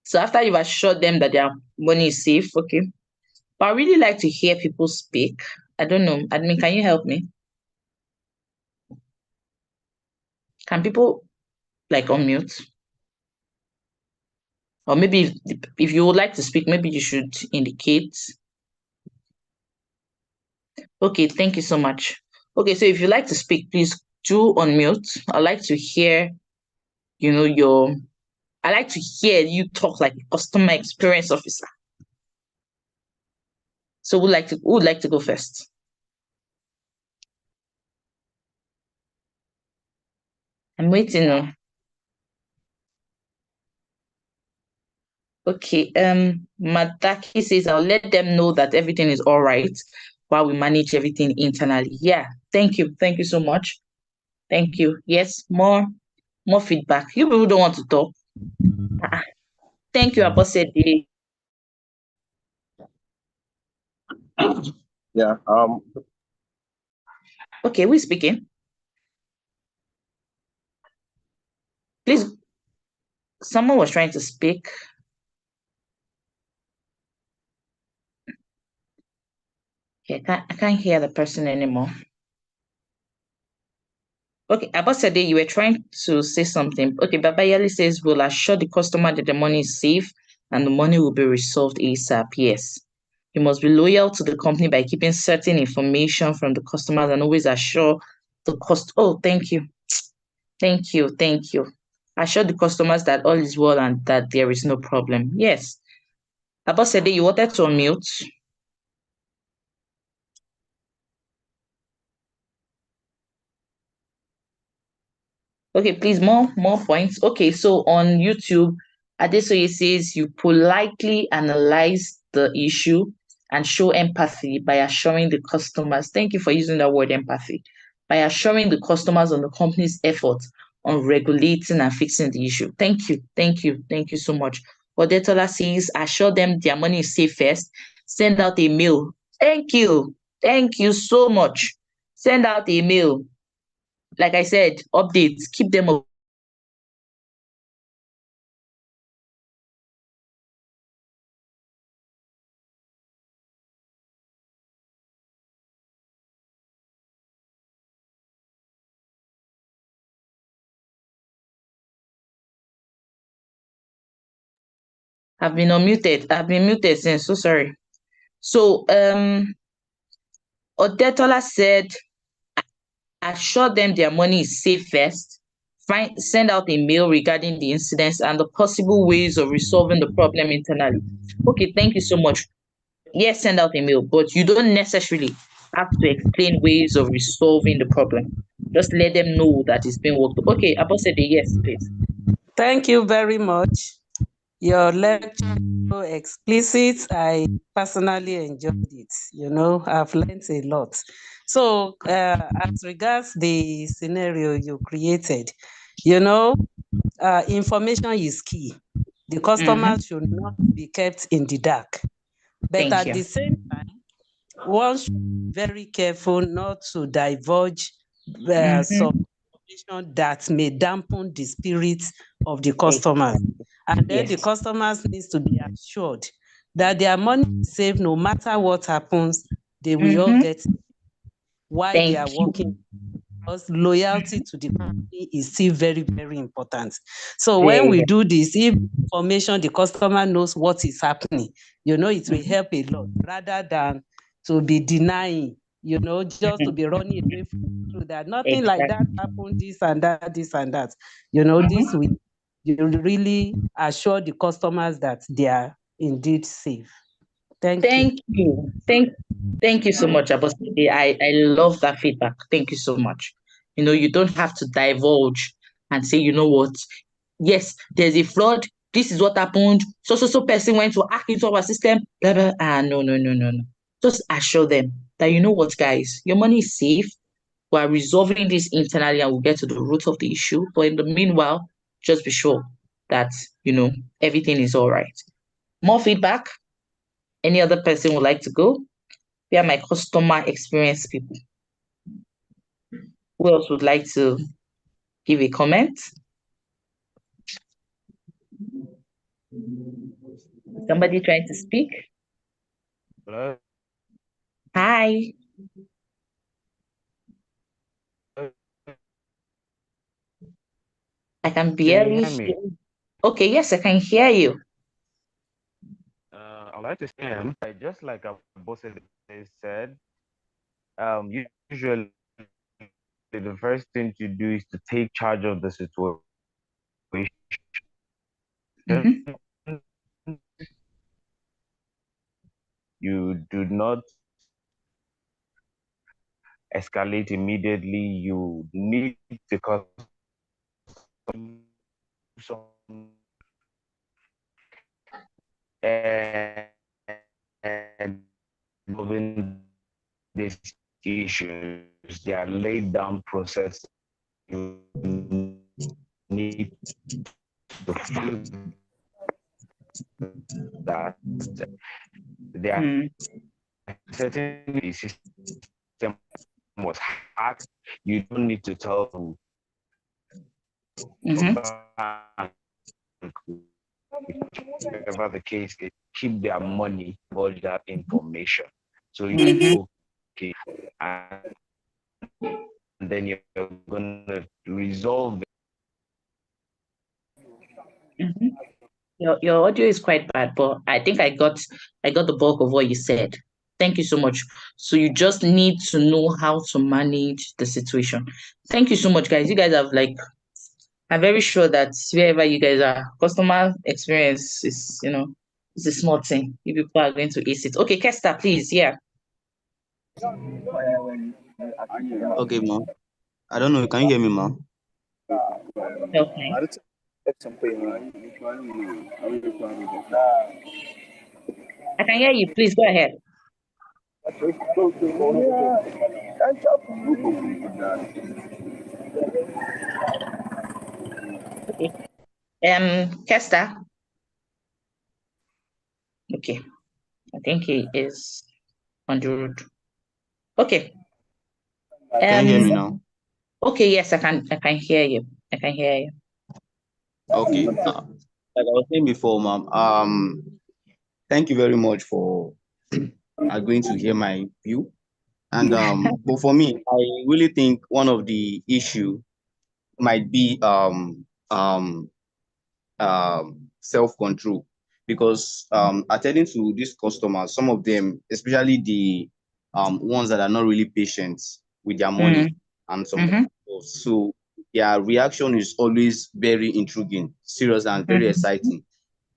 So after you've assured them that their money is safe, okay. But I really like to hear people speak. I don't know. Admin, can you help me? Can people like unmute? Or maybe if you would like to speak, maybe you should indicate. Okay, thank you so much. Okay, so if you like to speak, please do unmute. I'd like to hear, your I like to hear you talk like a customer experience officer. So who would like to go first? I'm waiting on. Okay. Madaki says I'll let them know that everything is all right while we manage everything internally. Yeah. Thank you. Thank you so much. Thank you. Yes, more feedback. You people don't want to talk. Ah, thank you, Abosede. Yeah. Okay, who is speaking? Please, someone was trying to speak. Okay, I can't hear the person anymore. Okay, Abosede, you were trying to say something. Okay, Babayali says we'll assure the customer that the money is safe and the money will be resolved ASAP. Yes. You must be loyal to the company by keeping certain information from the customers and always assure the cost. Oh, thank you. Thank you. Thank you. Assure the customers that all is well and that there is no problem. Yes. Abosede, you wanted to unmute. Okay, please, more points. Okay, so on YouTube, Adesoye says you politely analyze the issue and show empathy by assuring the customers. Thank you for using that word empathy. By assuring the customers on the company's effort on regulating and fixing the issue. Thank you, thank you, thank you so much. Odetola says assure them their money is safe first. Send out a mail. Thank you so much. Send out a mail. Like I said, updates, keep them up. I've been unmuted. I've been muted since. So sorry. So Odetola said, assure them their money is safe first. Send out a mail regarding the incidents and the possible ways of resolving the problem internally. Okay, thank you so much. Yes, send out a mail, but you don't necessarily have to explain ways of resolving the problem. Just let them know that it's being worked. Okay, Abosede, yes, please. Thank you very much. Your lecture is so explicit. I personally enjoyed it. I've learned a lot. So, as regards the scenario you created, information is key. The Mm-hmm. customers should not be kept in the dark. But Thank at you. the same time, one should be very careful not to divulge Mm-hmm. some information that may dampen the spirit of the customers. Exactly. And then the Yes. customers needs to be assured that their money is safe no matter what happens, they will all Mm-hmm. get why they are Thank working, you. because loyalty to the company is still very, very important. So when Very, we very. do this, if information the customer knows what is happening, it will Mhm, help a lot rather than to be denying, just to mhm. be running away from that. Nothing like that Exactly. happened, this and that, this and that. This Mhm. will you really assure the customers that they are indeed safe. Thank you. Thank you. Thank you so much, Abosede. I love that feedback. Thank you so much. You don't have to divulge and say, you know what, yes, there's a fraud. This is what happened. So person went to hack into our system. Blah, blah. No, no, no, no, no. Just assure them that you know what, guys, your money is safe. We are resolving this internally and we'll get to the root of the issue. But in the meanwhile, just be sure that everything is all right. More feedback. Any other person would like to go? We are my customer experience people. Who else would like to give a comment? Somebody trying to speak? Hello? Hi, I can Can you barely hear hear me? you. Okay, yes, I can hear you. I'd like to say, just like our boss said, usually the first thing to do is to take charge of the situation. Mm-hmm. You do not escalate immediately. You need the customer some involving these issues. They are laid down process. You need to follow that. There are Mm-hmm. certain the system was hacked. You don't need to tell your Mm-hmm. bank, whatever the case is, keep their money, all that information. So you're Mm-hmm. okay, and then you're gonna resolve it. Mm-hmm. Your audio is quite bad, but I think I got the bulk of what you said. Thank you so much. So you just need to know how to manage the situation. Thank you so much, guys. You guys have like I'm very sure that wherever you guys are, customer experience is, it's a small thing. You people are going to ace it. Okay, Kester, please. Yeah. Okay, ma. I don't know. Can you hear me, ma? Okay. I can hear you. Please go ahead. Okay. Kester. Okay. I think he is on the road. Okay. Can you hear me Um. now? Okay. Yes, I can. I can hear you. I can hear you. Okay. Like I was saying before, ma'am. Thank you very much for agreeing to hear my view. And but for me, I really think one of the issue might be self-control, because attending to these customers, some of them, especially the ones that are not really patient with their money, Mm, and some mm-hmm. others. So their reaction is always very intriguing, serious, and very Mm-hmm. exciting.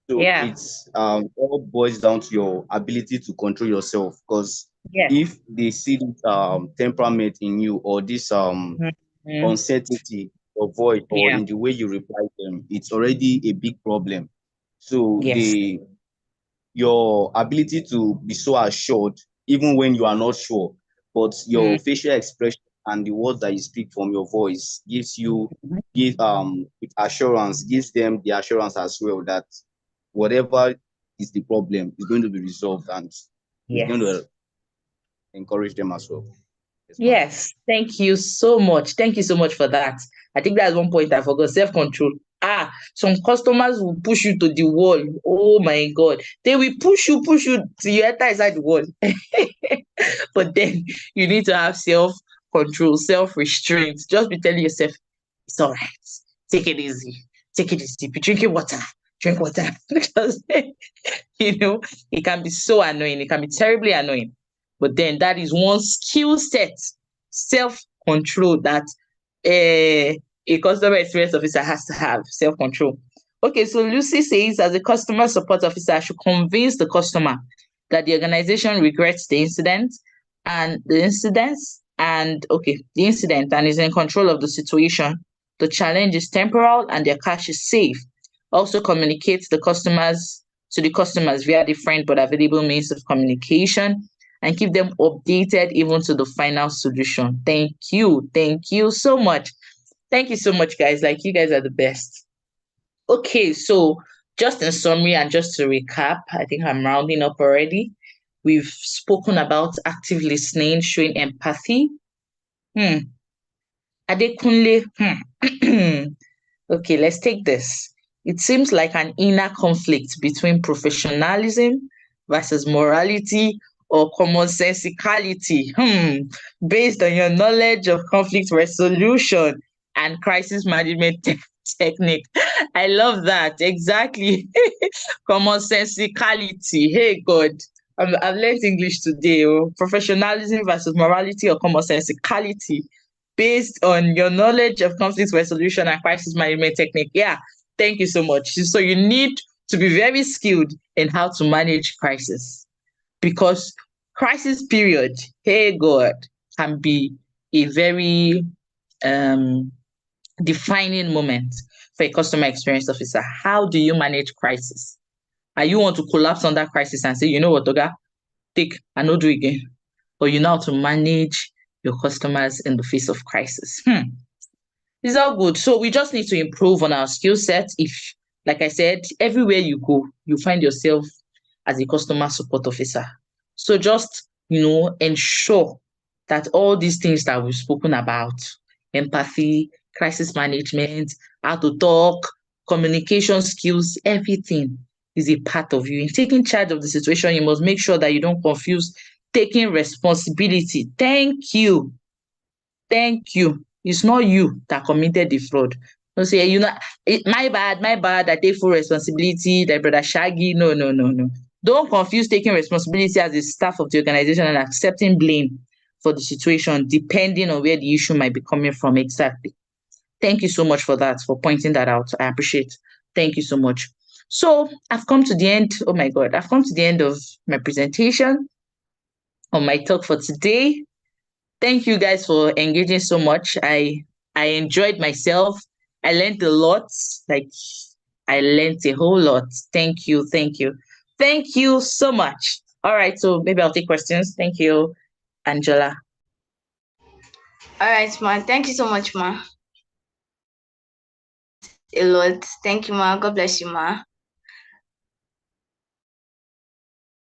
So Yeah. it's all boils down to your ability to control yourself, because Yes. if they see this temperament in you, or this Mm-hmm. uncertainty or void, or Yeah. in the way you reply them, it's already a big problem. So Yes. your ability to be so assured, even when you are not sure, but your Mm, facial expression and the words that you speak from your voice with assurance, gives them the assurance as well that whatever is the problem is going to be resolved, and it's going yes. to encourage them as well. Yes, ma'am. Yes, thank you so much. Thank you so much for that. I think that's one point I forgot. Self-control. Some customers will push you to the wall. Oh my God. They will push you till you enter inside the wall. But then you need to have self-control, self-restraint. Just be telling yourself, it's all right. Take it easy. Take it easy. Be drinking water. Drink water. Because you know, it can be so annoying. It can be terribly annoying. But then that is one skill set, self control that a customer experience officer has to have self control. Okay, so Lucy says, as a customer support officer, I should convince the customer that the organization regrets the incident and is in control of the situation. The challenge is temporal and their cash is safe. Also communicates the customers via different but available means of communication and keep them updated even to the final solution. Thank you. Thank you so much. Thank you so much, guys. Like, you guys are the best. Okay, so just in summary and just to recap, I think I'm rounding up already. We've spoken about active listening, showing empathy. Hmm. Adekunle. Okay, let's take this. It seems like an inner conflict between professionalism versus morality or commonsensicality. Based on your knowledge of conflict resolution and crisis management technique. I love that. Exactly. Commonsensicality. Hey, God. I've learned English today. Oh. Professionalism versus morality or commonsensicality based on your knowledge of conflict resolution and crisis management technique. Yeah, Thank you so much. So you need to be very skilled in how to manage crisis, because crisis period, hey God, can be a very um defining moment for a customer experience officer. How do you manage crisis? Are you want to collapse under crisis and say, you know what, Oga, take and not do again? Or you know how to manage your customers in the face of crisis? It's all good. So we just need to improve on our skill set. If, like I said, everywhere you go, you find yourself as a customer support officer. So just, ensure that all these things that we've spoken about, empathy, crisis management, how to talk, communication skills, everything is a part of you. In taking charge of the situation, you must make sure that you don't confuse taking responsibility. Thank you. Thank you. It's not you that committed the fraud. Don't say, my bad, I take full responsibility, that brother Shaggy. No, no, no, no. Don't confuse taking responsibility as a staff of the organization and accepting blame for the situation, depending on where the issue might be coming from exactly. Thank you so much for that, for pointing that out. I appreciate. Thank you so much. So I've come to the end. Oh my God, I've come to the end of my presentation, on my talk for today. Thank you guys for engaging so much. I enjoyed myself. I learned a lot. Like, I learned a whole lot. Thank you. Thank you. Thank you so much. All right, so maybe I'll take questions. Thank you, Angela. All right, ma. Thank you so much, ma. A lot. Thank you, ma. God bless you, ma.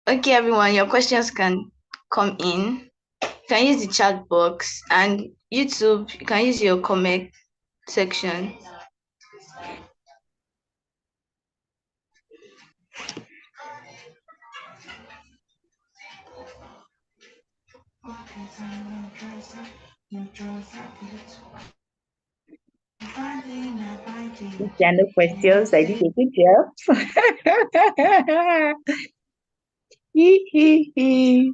Okay, everyone, your questions can come in. You can use the chat box, and YouTube, you can use your comment section. If there are no questions, I did a good job. Hee, hee, hee.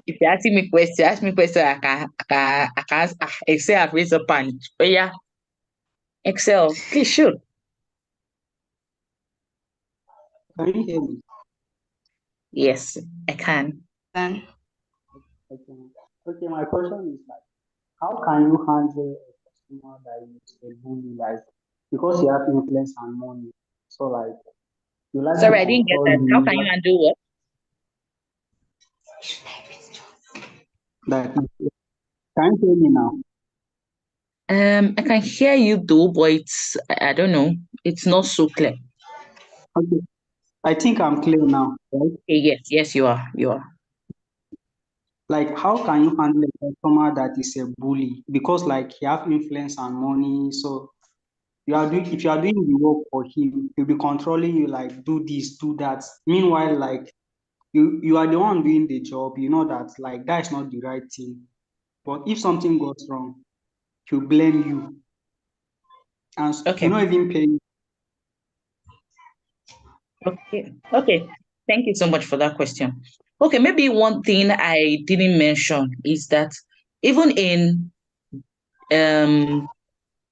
If you're asking me question, ask me question. I can Excel have raised up and oh yeah, Excel, please shoot. Can you hear me? Yes, I can. Then, Okay, my question is like, how can you handle a customer that is a bully, like, because you have influence and money, so like you like to Sorry, I didn't get control that. How you, can you handle what? like, can you hear me now? I can hear you though, but I don't know. It's not so clear. Okay, I think I'm clear now, right? Okay, yes, you are. You are. Like, how can you handle a customer that is a bully? Because like he have influence and money, so if you are doing the work for him, he'll be controlling you, like do this, do that. Meanwhile, like you are the one doing the job, you know that like that is not the right thing. But if something goes wrong, he'll blame you and he'll Okay. not even pay you. Okay. Okay. Thank you so much for that question. Okay, maybe one thing I didn't mention is that even um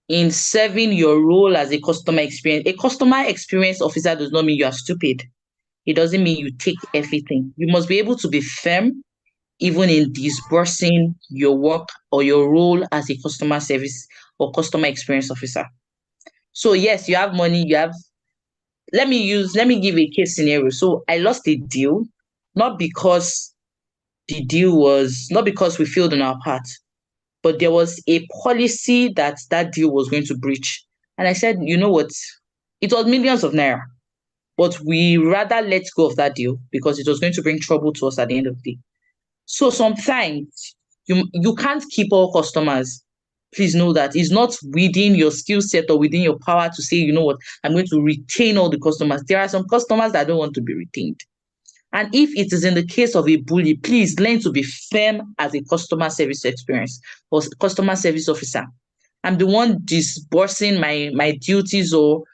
in serving your role as a customer experience officer does not mean you are stupid. It doesn't mean you take everything. You must be able to be firm even in disbursing your work or your role as a customer service or customer experience officer. So yes, you have money, let me give a case scenario. So I lost a deal, not because not because we failed on our part, but there was a policy that deal was going to breach. And I said, you know what? It was millions of naira, but we rather let go of that deal because it was going to bring trouble to us at the end of the day. So sometimes you can't keep all customers. Please know that it's not within your skill set or within your power to say, you know what, I'm going to retain all the customers. There are some customers that don't want to be retained. And if it is in the case of a bully, please learn to be firm as a customer service experience or customer service officer. I'm the one disbursing my duties, or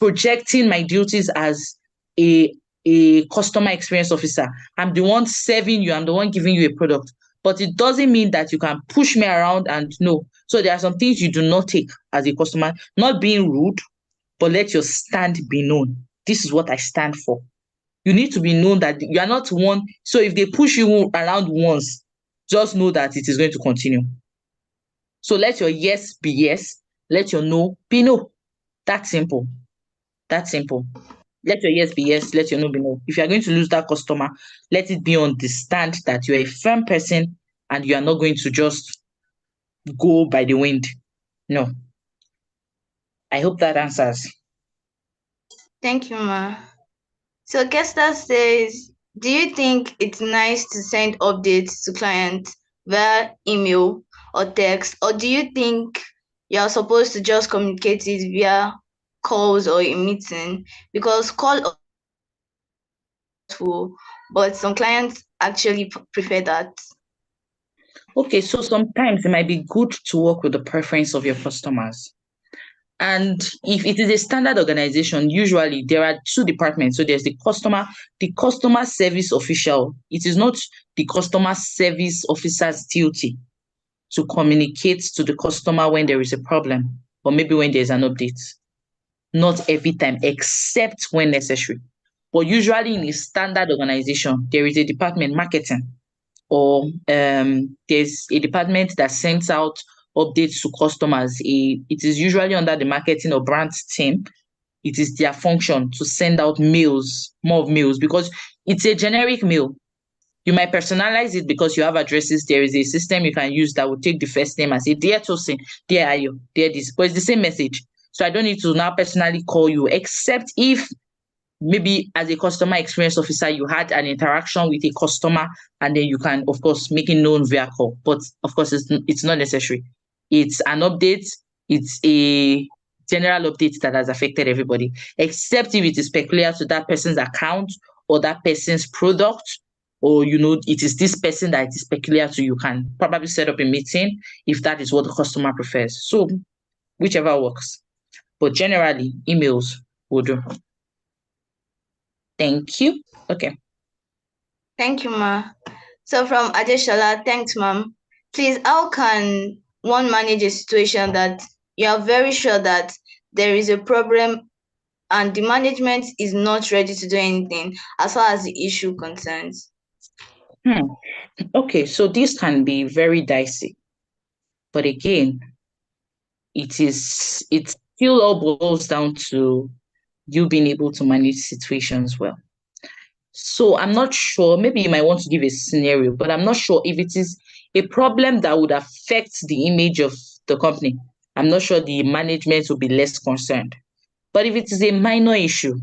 projecting my duties as a a customer experience officer. I'm the one serving you. I'm the one giving you a product. but it doesn't mean that you can push me around and no. So there are some things you do not take as a customer, not being rude, but let your stand be known. This is what I stand for. You need to be known that you are not one. So if they push you around once, just know that it is going to continue. So let your yes be yes, let your no be no. That's simple. That's simple. Let your yes be yes, let your no be no. If you are going to lose that customer, let it be on the stand that you're a firm person and you are not going to just go by the wind. No. I hope that answers. Thank you, ma. So Kester says, do you think it's nice to send updates to clients via email or text, or do you think you're supposed to just communicate it via calls or a meeting? Because call or text can be useful, but some clients actually prefer that. Okay, so sometimes it might be good to work with the preference of your customers. And if it is a standard organization, usually there are two departments. So there's the customer service official. It is not the customer service officer's duty to communicate to the customer when there is a problem or maybe when there's an update. Not every time, except when necessary. But usually in a standard organization, there is a department, marketing, or there's a department that sends out updates to customers. It is usually under the marketing or brand team. It is their function to send out mails, more of mails, because it's a generic mail. You might personalize it because you have addresses. There is a system you can use that will take the first name and say, Dear Tosin, Dear Ayo, Dear this. But it's the same message. So I don't need to now personally call you, except if maybe as a customer experience officer, you had an interaction with a customer and then you can, of course, make it known via call. But of course, it's not necessary. It's an update. It's a general update that has affected everybody, except if it is peculiar to that person's account or that person's product, or it is this person that it is peculiar to. You can probably set up a meeting if that is what the customer prefers. So whichever works. But generally, emails will do. Thank you. Okay. Thank you, ma. So from Adeshala, thanks, ma'am. Please, how can one manage a situation that you are very sure that there is a problem and the management is not ready to do anything as far as the issue concerns? Okay, so this can be very dicey. But again, it still all boils down to you being able to manage situations well. So I'm not sure, maybe you might want to give a scenario, but I'm not sure if it is a problem that would affect the image of the company. I'm not sure the management will be less concerned. But if it is a minor issue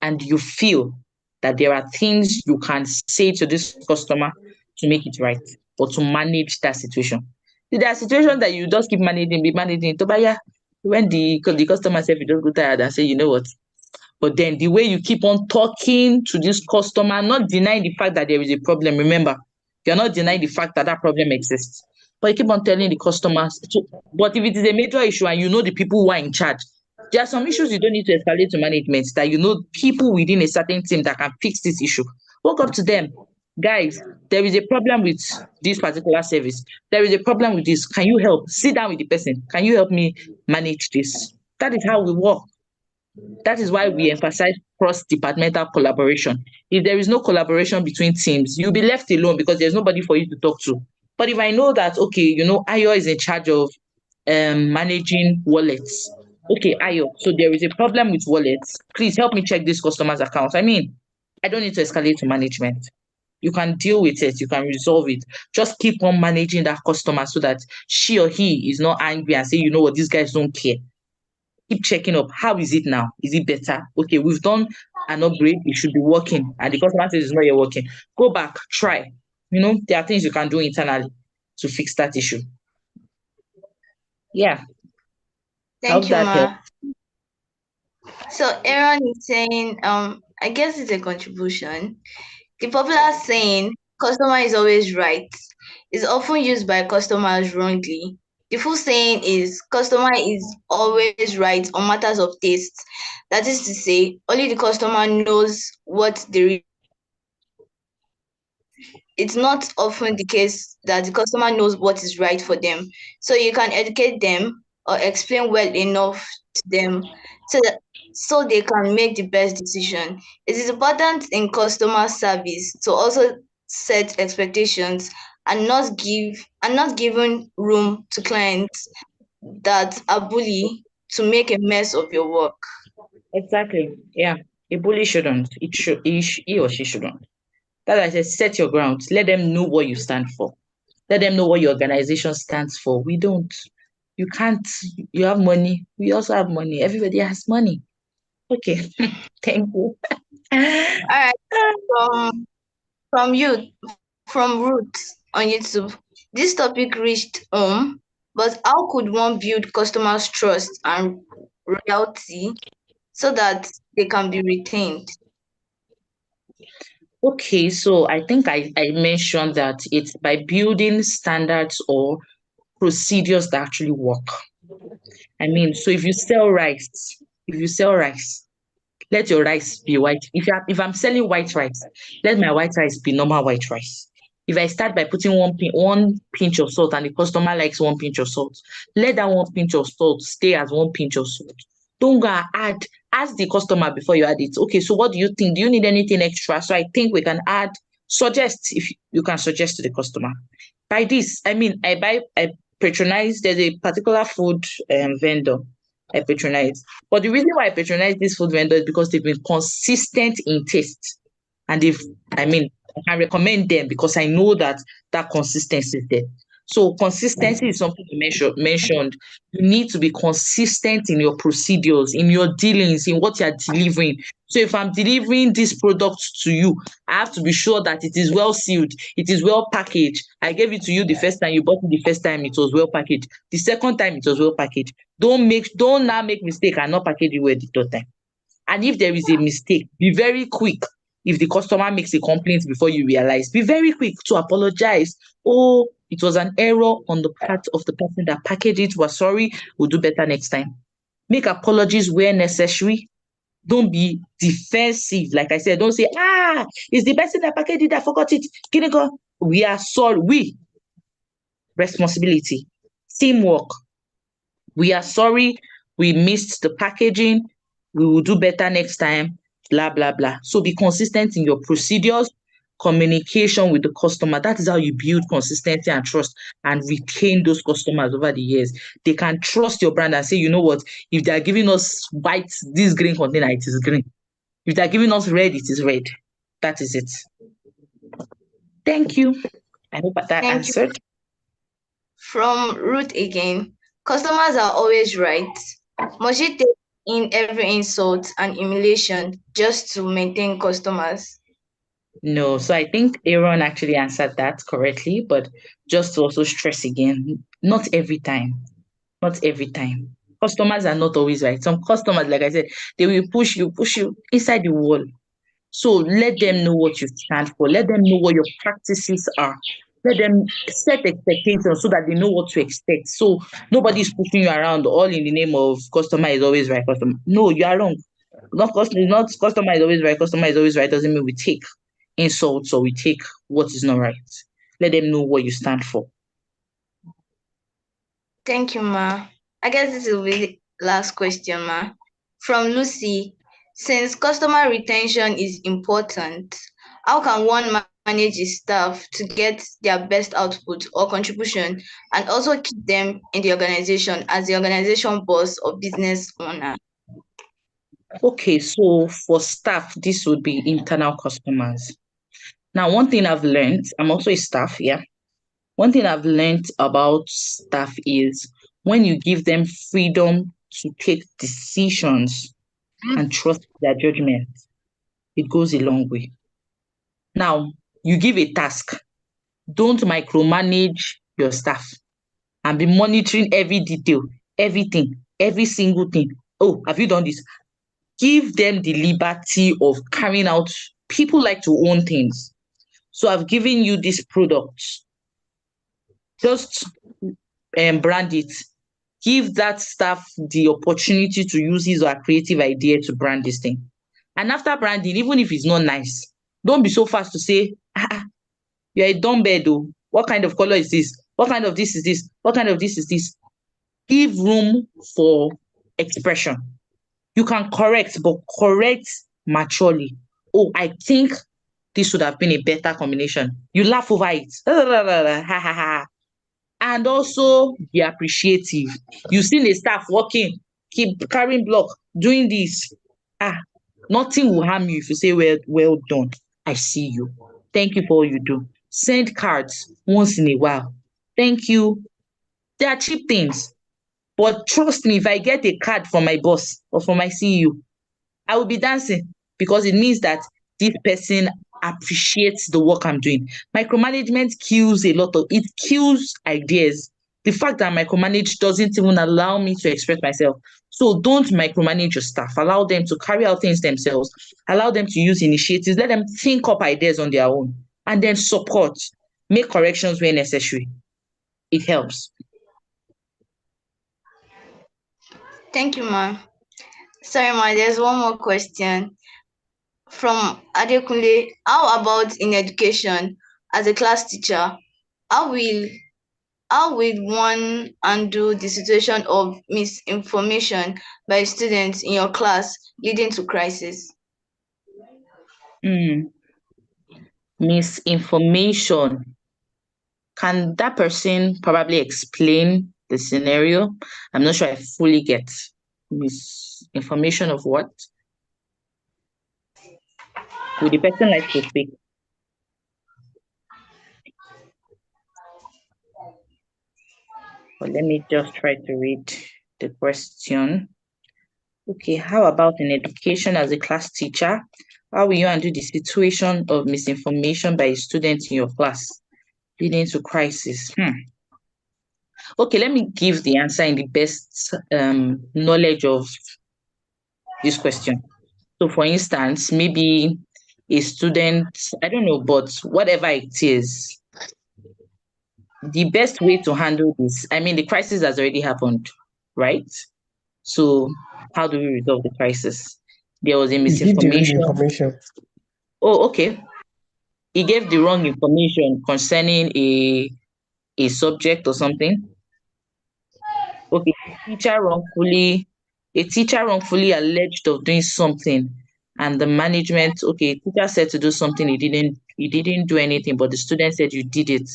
and you feel that there are things you can say to this customer to make it right or to manage that situation. See, there are situations that you just keep managing, be managing. To buy, yeah, when the customer said you just go tired and say, you know what, but then the way you keep on talking to this customer, not denying the fact that there is a problem. Remember, you're not denying the fact that that problem exists. But you keep on telling the customers. But if it is a major issue and you know the people who are in charge, there are some issues you don't need to escalate to management, that you know people within a certain team that can fix this issue. Walk up to them. Guys, there is a problem with this particular service. There is a problem with this. Can you help? Sit down with the person. Can you help me manage this? That is how we work. That is why we emphasize cross-departmental collaboration. If there is no collaboration between teams, you'll be left alone because there's nobody for you to talk to. But if I know that, okay, Ayo is in charge of managing wallets. Okay, Ayo, so there is a problem with wallets. Please help me check this customer's account. I mean, I don't need to escalate to management. You can deal with it, you can resolve it. Just keep on managing that customer so that she or he is not angry and say, you know what, these guys don't care. Keep checking up. How is it now? Is it better? Okay, we've done an upgrade. It should be working. And the customer says it's not yet working. Go back, try. There are things you can do internally to fix that issue. Yeah. I Thank hope you, that helps. ma. So Aaron is saying, I guess it's a contribution. The popular saying, customer is always right, is often used by customers wrongly. The full saying is, customer is always right on matters of taste. That is to say, only the customer knows what they really want. it's not often the case that the customer knows what is right for them. So you can educate them or explain well enough to them so that so they can make the best decision. It is important in customer service to also set expectations and not giving room to clients that are bully to make a mess of your work. Exactly. Yeah. A bully shouldn't. He or she shouldn't. That's why I said set your ground. Let them know what you stand for. Let them know what your organization stands for. We don't. You can't. You have money. We also have money. Everybody has money. Okay. Thank you. All right, from you from Ruth on YouTube. This topic reached home, but how could one build customers' trust and loyalty so that they can be retained? Okay, so I think I mentioned that it's by building standards or procedures that actually work. I mean, so if you sell rice, let your rice be white. If I'm selling white rice, let my white rice be normal white rice. If I start by putting one pinch of salt and the customer likes one pinch of salt, let that one pinch of salt stay as one pinch of salt. Don't go and add. Ask the customer before you add it. Okay, so what do you think? Do you need anything extra? So I think we can add. Suggest if you can suggest to the customer. By this, I mean I patronize. There's a particular food vendor I patronize. But the reason why I patronize this food vendor is because they've been consistent in taste. And I mean, I can recommend them because I know that that consistency is there. So consistency is something you mentioned. You need to be consistent in your procedures, in your dealings, in what you're delivering. So if I'm delivering this product to you, I have to be sure that it is well sealed, it is well packaged. I gave it to you the first time, you bought it the first time, it was well packaged. The second time, it was well packaged. Don't now make mistake and not package it well the third time. And if there is a mistake, be very quick. If the customer makes a complaint before you realize, be very quick to apologize. Oh, it was an error on the part of the person that packaged it. We're sorry. We'll do better next time. Make apologies where necessary. Don't be defensive. Like I said, don't say, it's the person that packaged it that forgot it. Kiniko, we are sorry. Responsibility, teamwork. We are sorry we missed the packaging. We will do better next time, blah, blah, blah. So be consistent in your procedures, communication with the customer. That is how you build consistency and trust and retain those customers over the years. They can trust your brand and say, you know what, if they're giving us white, this green container, it is green. If they're giving us red, it is red. That is it. Thank you. I hope that Thank you. answered. From Ruth again. Customers are always right. Must you take in every insult and humiliation just to maintain customers? No, so I think Aaron actually answered that correctly, but just to also stress again, not every time. Not every time. Customers are not always right. Some customers, like I said, they will push you inside the wall. So let them know what you stand for. Let them know what your practices are. Let them set expectations so that they know what to expect. So nobody's pushing you around all in the name of customer is always right. Customer. No, you are wrong. Not customer is always right. Customer is always right doesn't mean we take insults or we take what is not right. Let them know what you stand for. Thank you, Ma. I guess this will be the last question, Ma. From Lucy. Since customer retention is important, how can one manage his staff to get their best output or contribution and also keep them in the organization as the organization boss or business owner? Okay, so for staff, this would be internal customers. Now, one thing I've learned, I'm also a staff, yeah. One thing I've learned about staff is when you give them freedom to take decisions and trust their judgment, it goes a long way. Now, you give a task, don't micromanage your staff and be monitoring every detail, everything, every single thing. Oh, have you done this? Give them the liberty of carrying out. People like to own things. So I've given you this product. Just brand it. Give that staff the opportunity to use his or her creative idea to brand this thing. And after branding, even if it's not nice, don't be so fast to say, You're a dumbbell though. What kind of color is this? What kind of this is this? What kind of this is this? Give room for expression. You can correct, but correct maturely. Oh, I think this would have been a better combination. You laugh over it. Ha ha ha. And also be appreciative. You seen a staff working, keep carrying block, doing this. Ah, nothing will harm you if you say, well done. I see you. Thank you for all you do. Send cards once in a while. Thank you. They are cheap things. But trust me, if I get a card from my boss or from my CEO, I will be dancing because it means that this person appreciates the work I'm doing. Micromanagement kills a lot of it kills ideas. The fact that micromanage doesn't even allow me to express myself. So don't micromanage your staff. Allow them to carry out things themselves. Allow them to use initiatives. Let them think up ideas on their own and then support. Make corrections where necessary. It helps. Thank you, ma. Sorry, ma, there's one more question from Adekunle. How about in education as a class teacher? How will how will one handle the situation of misinformation by students in your class leading to crisis? Hmm. Misinformation. Can that person probably explain the scenario? I'm not sure I fully get misinformation of what. Would the person like to speak? But let me just try to read the question. Okay, how about in education as a class teacher? How will you handle the situation of misinformation by a student in your class leading to crisis? Okay, let me give the answer in the best knowledge of this question. So, for instance, maybe a student, I don't know, but whatever it is, the best way to handle this, I mean, the crisis has already happened, right? So, how do we resolve the crisis? There was a You give the wrong misinformation. information. Oh, okay. He gave the wrong information concerning a subject or something. Okay, a teacher wrongfully alleged of doing something, and the management, okay, teacher said to do something, he didn't do anything, but the student said you did it.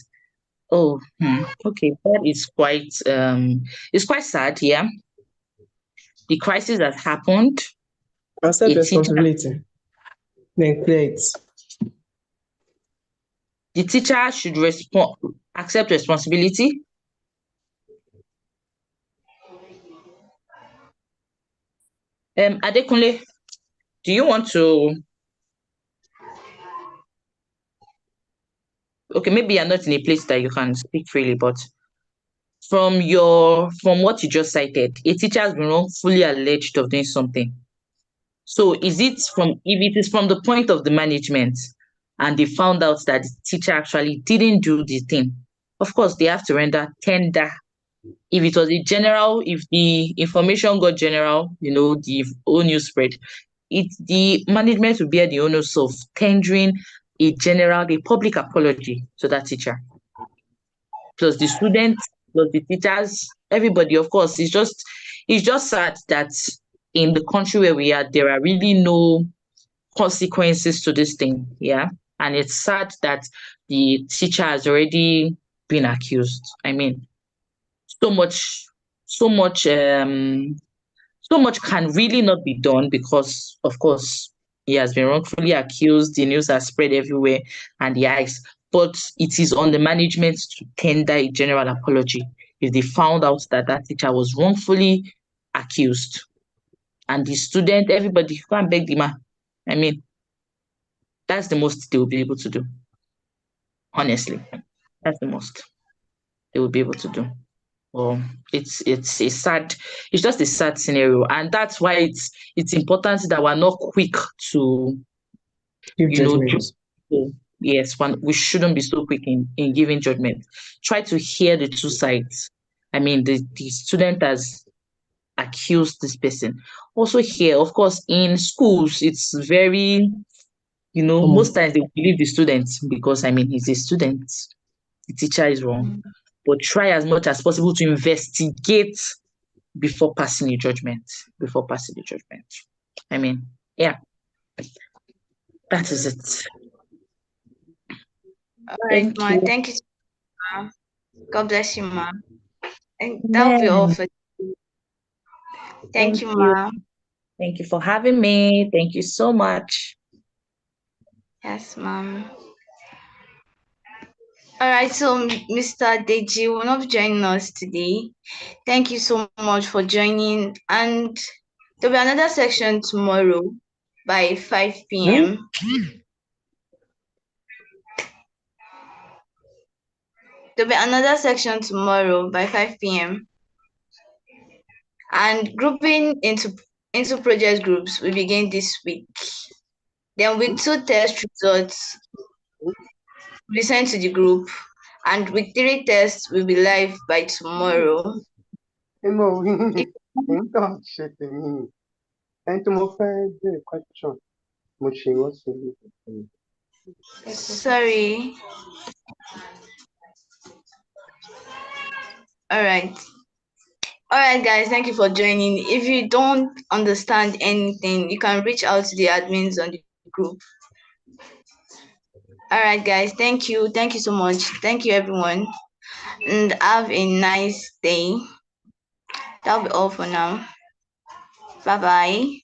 Oh, okay, that is quite it's quite sad, yeah. The crisis has happened. Accept A teacher, responsibility. Then clear it. the teacher should accept responsibility. Adekunle, do you want to? Okay, maybe you're not in a place that you can speak freely, but from what you just cited, a teacher has been wrongfully alleged of doing something. So if it is from the point of the management and they found out that the teacher actually didn't do the thing, of course they have to render tender. If it was if the information got general, the whole news spread, the management will bear the onus of tendering a public apology to that teacher, plus the students, plus the teachers, everybody. Of course, it's just sad that in the country where we are, there are really no consequences to this thing. Yeah. And it's sad that the teacher has already been accused. I mean, so much, so much, so much can really not be done because, of course, he has been wrongfully accused. The news has spread everywhere and the eyes. But it is on the management to tender a general apology if they found out that that teacher was wrongfully accused. And the student, everybody, you can't beg the man. I mean, that's the most they will be able to do. Honestly, that's the most they will be able to do. Well, it's just a sad scenario, and that's why it's important that we're not quick to, Give you know, judgment. yes, we shouldn't be so quick in giving judgment. Try to hear the two sides. I mean, the student has accused this person. Also here, of course, in schools, it's very Come Most on. times they believe the student because he's a student. The teacher is wrong. But try as much as possible to investigate before passing a judgment. Before passing the judgment. Yeah, that is it. All right, Thank ma. you. Thank you, ma'am. God bless you, ma. And that will be all Amen. for. Thank Thank you, you. ma. Thank you for having me. Thank you so much. Yes, ma'am. All right, so Mr. Deji will not be joining us today. Thank you so much for joining, and there'll be another section tomorrow by 5 p.m. There'll be another section tomorrow by 5 p.m. And grouping into project groups will begin this week. Then week 2 test results will be sent to the group, and week 3 tests will be live by tomorrow. No, don't shit me. And to my friend, the question. Moshi was Sorry. All right. All right, guys, thank you for joining. If you don't understand anything, you can reach out to the admins on the group. All right, guys, thank you. Thank you so much. Thank you, everyone. And have a nice day. That'll be all for now. Bye bye.